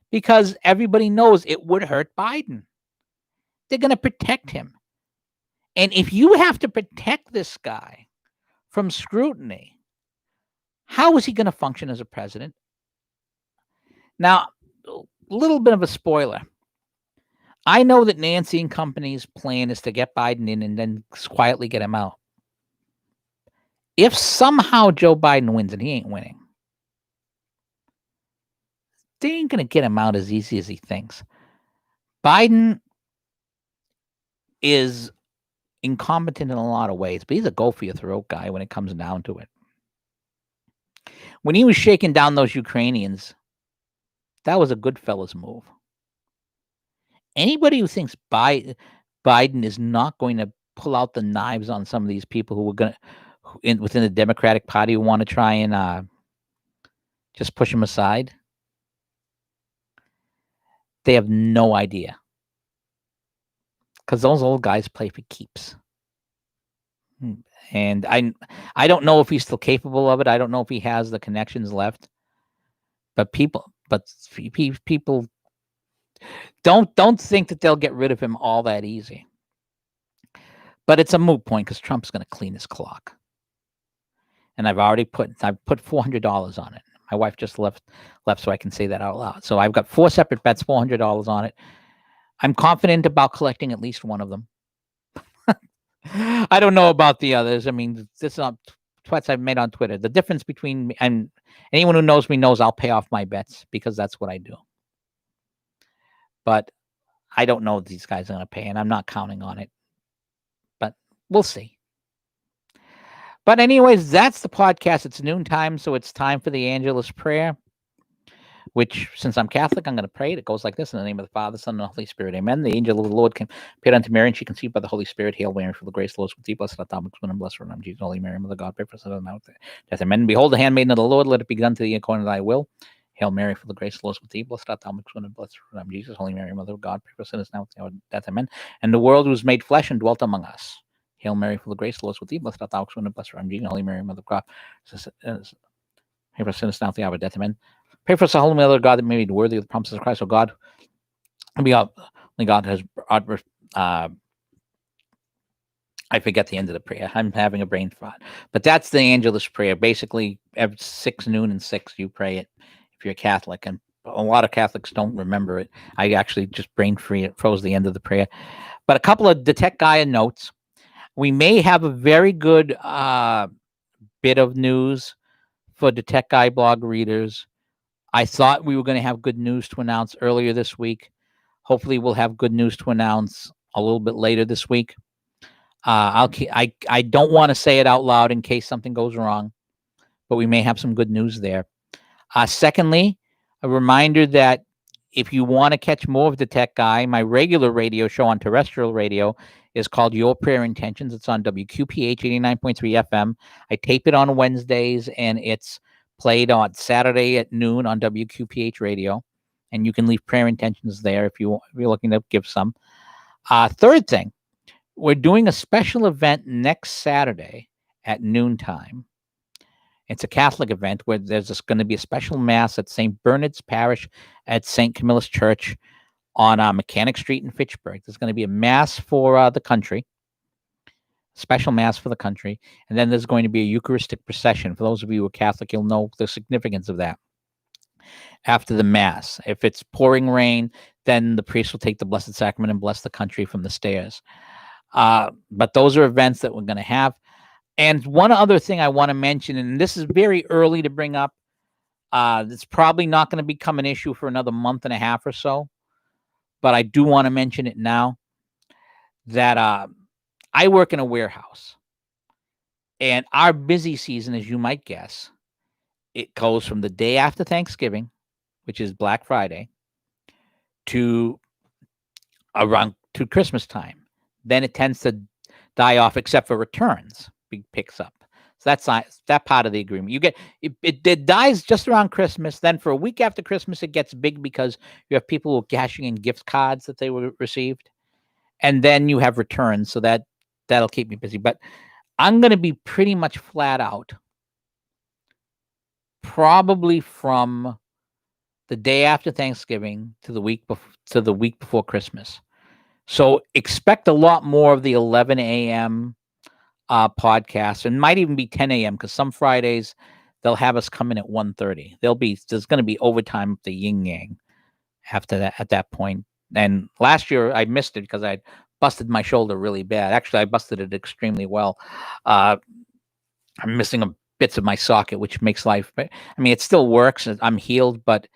Because everybody knows it would hurt Biden. They're going to protect him. And if you have to protect this guy from scrutiny, how is he going to function as a president? Now, a little bit of a spoiler. I know that Nancy and company's plan is to get Biden in and then quietly get him out. If somehow Joe Biden wins, and he ain't winning, they ain't going to get him out as easy as he thinks. Biden is incompetent in a lot of ways, but he's a go-for-your-throat guy when it comes down to it. When he was shaking down those Ukrainians, that was a good fella's move. Anybody who thinks Biden is not going to pull out the knives on some of these people who are going to, within the Democratic Party, who want to try and just push him aside, they have no idea. Because those old guys play for keeps. And I don't know if he's still capable of it. I don't know if he has the connections left. But people don't think that they'll get rid of him all that easy. But it's a moot point because Trump's going to clean his clock. And I've put $400 on it. My wife just left so I can say that out loud. So I've got 4 separate bets, $400 on it. I'm confident about collecting at least one of them. I don't know about the others. I mean, this is tweets I've made on Twitter. The difference between me and anyone who knows me knows I'll pay off my bets because that's what I do. But I don't know if these guys are going to pay, and I'm not counting on it. But we'll see. But anyways, that's the podcast. It's noontime, so it's time for the Angelus prayer, which, since I'm Catholic, I'm going to pray it. It goes like this: in the name of the Father, Son, and the Holy Spirit. Amen. The angel of the Lord appeared unto Mary, and she conceived by the Holy Spirit. Hail Mary, full of grace, the Lord is with thee. Blessed art thou amongst women, and blessed art thou, Jesus, Holy Mary, Mother of God, pray for us sinners now. Death, amen. Behold, the handmaiden of the Lord, let it be done to thee according to thy will. Hail Mary, full of grace, the Lord is with thee. Blessed art thou amongst women, and blessed art thou, Jesus, Holy Mary, Mother of God, pray for us sinners now at the hour of death, amen. And the world was made flesh and dwelt among us. Hail Mary, full of grace, the Lord is with thee. Blessed art thou amongst women, and blessed art thou, Jesus, Holy Mary, Mother of God, pray for us sinners now at the hour of death, amen. Pray for us, the Holy Mother of God, that may be worthy of the promises of Christ. O God, only God has I forget the end of the prayer. I'm having a brain fart. But that's the Angelus prayer. Basically, every 6 noon and 6, you pray it if you're Catholic. And a lot of Catholics don't remember it. I actually just froze the end of the prayer. But a couple of DaTechGuy notes. We may have a very good bit of news for DaTechGuy blog readers. I thought we were going to have good news to announce earlier this week. Hopefully, we'll have good news to announce a little bit later this week. I don't want to say it out loud in case something goes wrong, but we may have some good news there. Secondly, a reminder that if you want to catch more of DaTechGuy, my regular radio show on terrestrial radio is called Your Prayer Intentions. It's on WQPH 89.3 FM. I tape it on Wednesdays, and it's played on Saturday at noon on WQPH radio. And you can leave prayer intentions there if you're looking to give some. Third thing, we're doing a special event next Saturday at noontime. It's a Catholic event where there's going to be a special mass at St. Bernard's Parish at St. Camilla's Church on Mechanic Street in Fitchburg. There's going to be a mass for the country, special mass for the country, and then there's going to be a Eucharistic procession. For those of you who are Catholic, you'll know the significance of that. After the mass, if it's pouring rain, then the priest will take the Blessed Sacrament and bless the country from the stairs. But those are events that we're going to have. And one other thing I want to mention, and this is very early to bring up, it's probably not going to become an issue for another month and a half or so, but I do want to mention it now, that I work in a warehouse, and our busy season, as you might guess, it goes from the day after Thanksgiving, which is Black Friday, to around to Christmas time. Then it tends to die off, except for returns. Picks up. So that's that part of the agreement. You get it dies just around Christmas. Then for a week after Christmas, it gets big because you have people who are cashing in gift cards that they were received, and then you have returns. So that'll keep me busy. But I'm going to be pretty much flat out, probably from the day after Thanksgiving to the week before Christmas. So expect a lot more of the 11 a.m. Podcast, and might even be 10 a.m. because some Fridays they'll have us come in at 1:30. There's going to be overtime of the yin yang after that at that point. And last year I missed it because I busted my shoulder really bad. Actually, I busted it extremely well. I'm missing bits of my socket, which makes life. I mean, it still works. I'm healed, but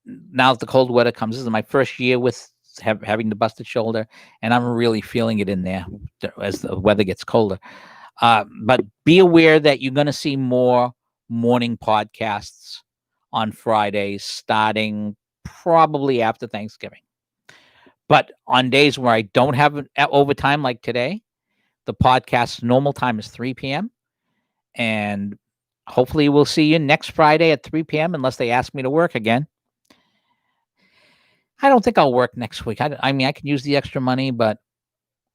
now that the cold weather comes, this is my first year with having the busted shoulder, and I'm really feeling it in there as the weather gets colder. But be aware that you're going to see more morning podcasts on Fridays, starting probably after Thanksgiving. But on days where I don't have overtime like today, the podcast's normal time is 3 p.m. And hopefully we'll see you next Friday at 3 p.m. unless they ask me to work again. I don't think I'll work next week. I mean, I could use the extra money, but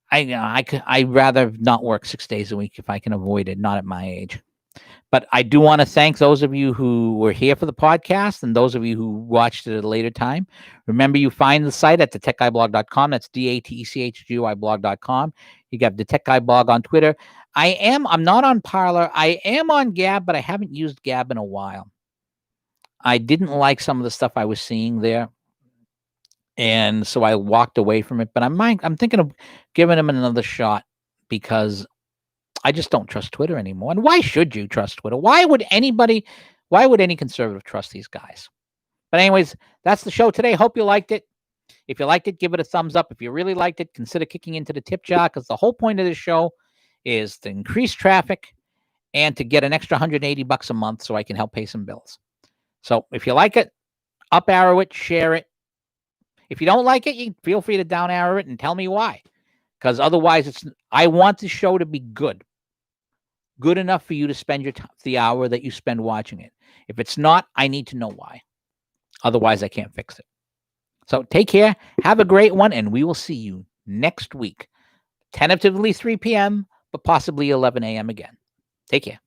I'd rather not work 6 days a week if I can avoid it, not at my age. But I do want to thank those of you who were here for the podcast and those of you who watched it at a later time. Remember, you find the site at DaTechGuyblog.com. That's DaTechGuyblog.com. You got DaTechGuy blog on Twitter. I'm not on Parler. I am on Gab, but I haven't used Gab in a while. I didn't like some of the stuff I was seeing there, and so I walked away from it. But I'm thinking of giving him another shot because I just don't trust Twitter anymore. And why should you trust Twitter? Why would any conservative trust these guys? But anyways, that's the show today. Hope you liked it. If you liked it, give it a thumbs up. If you really liked it, consider kicking into the tip jar, because the whole point of this show is to increase traffic and to get an extra $180 a month so I can help pay some bills. So if you like it, up arrow it, share it. If you don't like it, you feel free to down arrow it and tell me why. Because otherwise, I want the show to be good enough for you to spend the hour that you spend watching it. If it's not, I need to know why. Otherwise, I can't fix it. So take care. Have a great one, and we will see you next week. Tentatively 3 p.m., but possibly 11 a.m. again. Take care.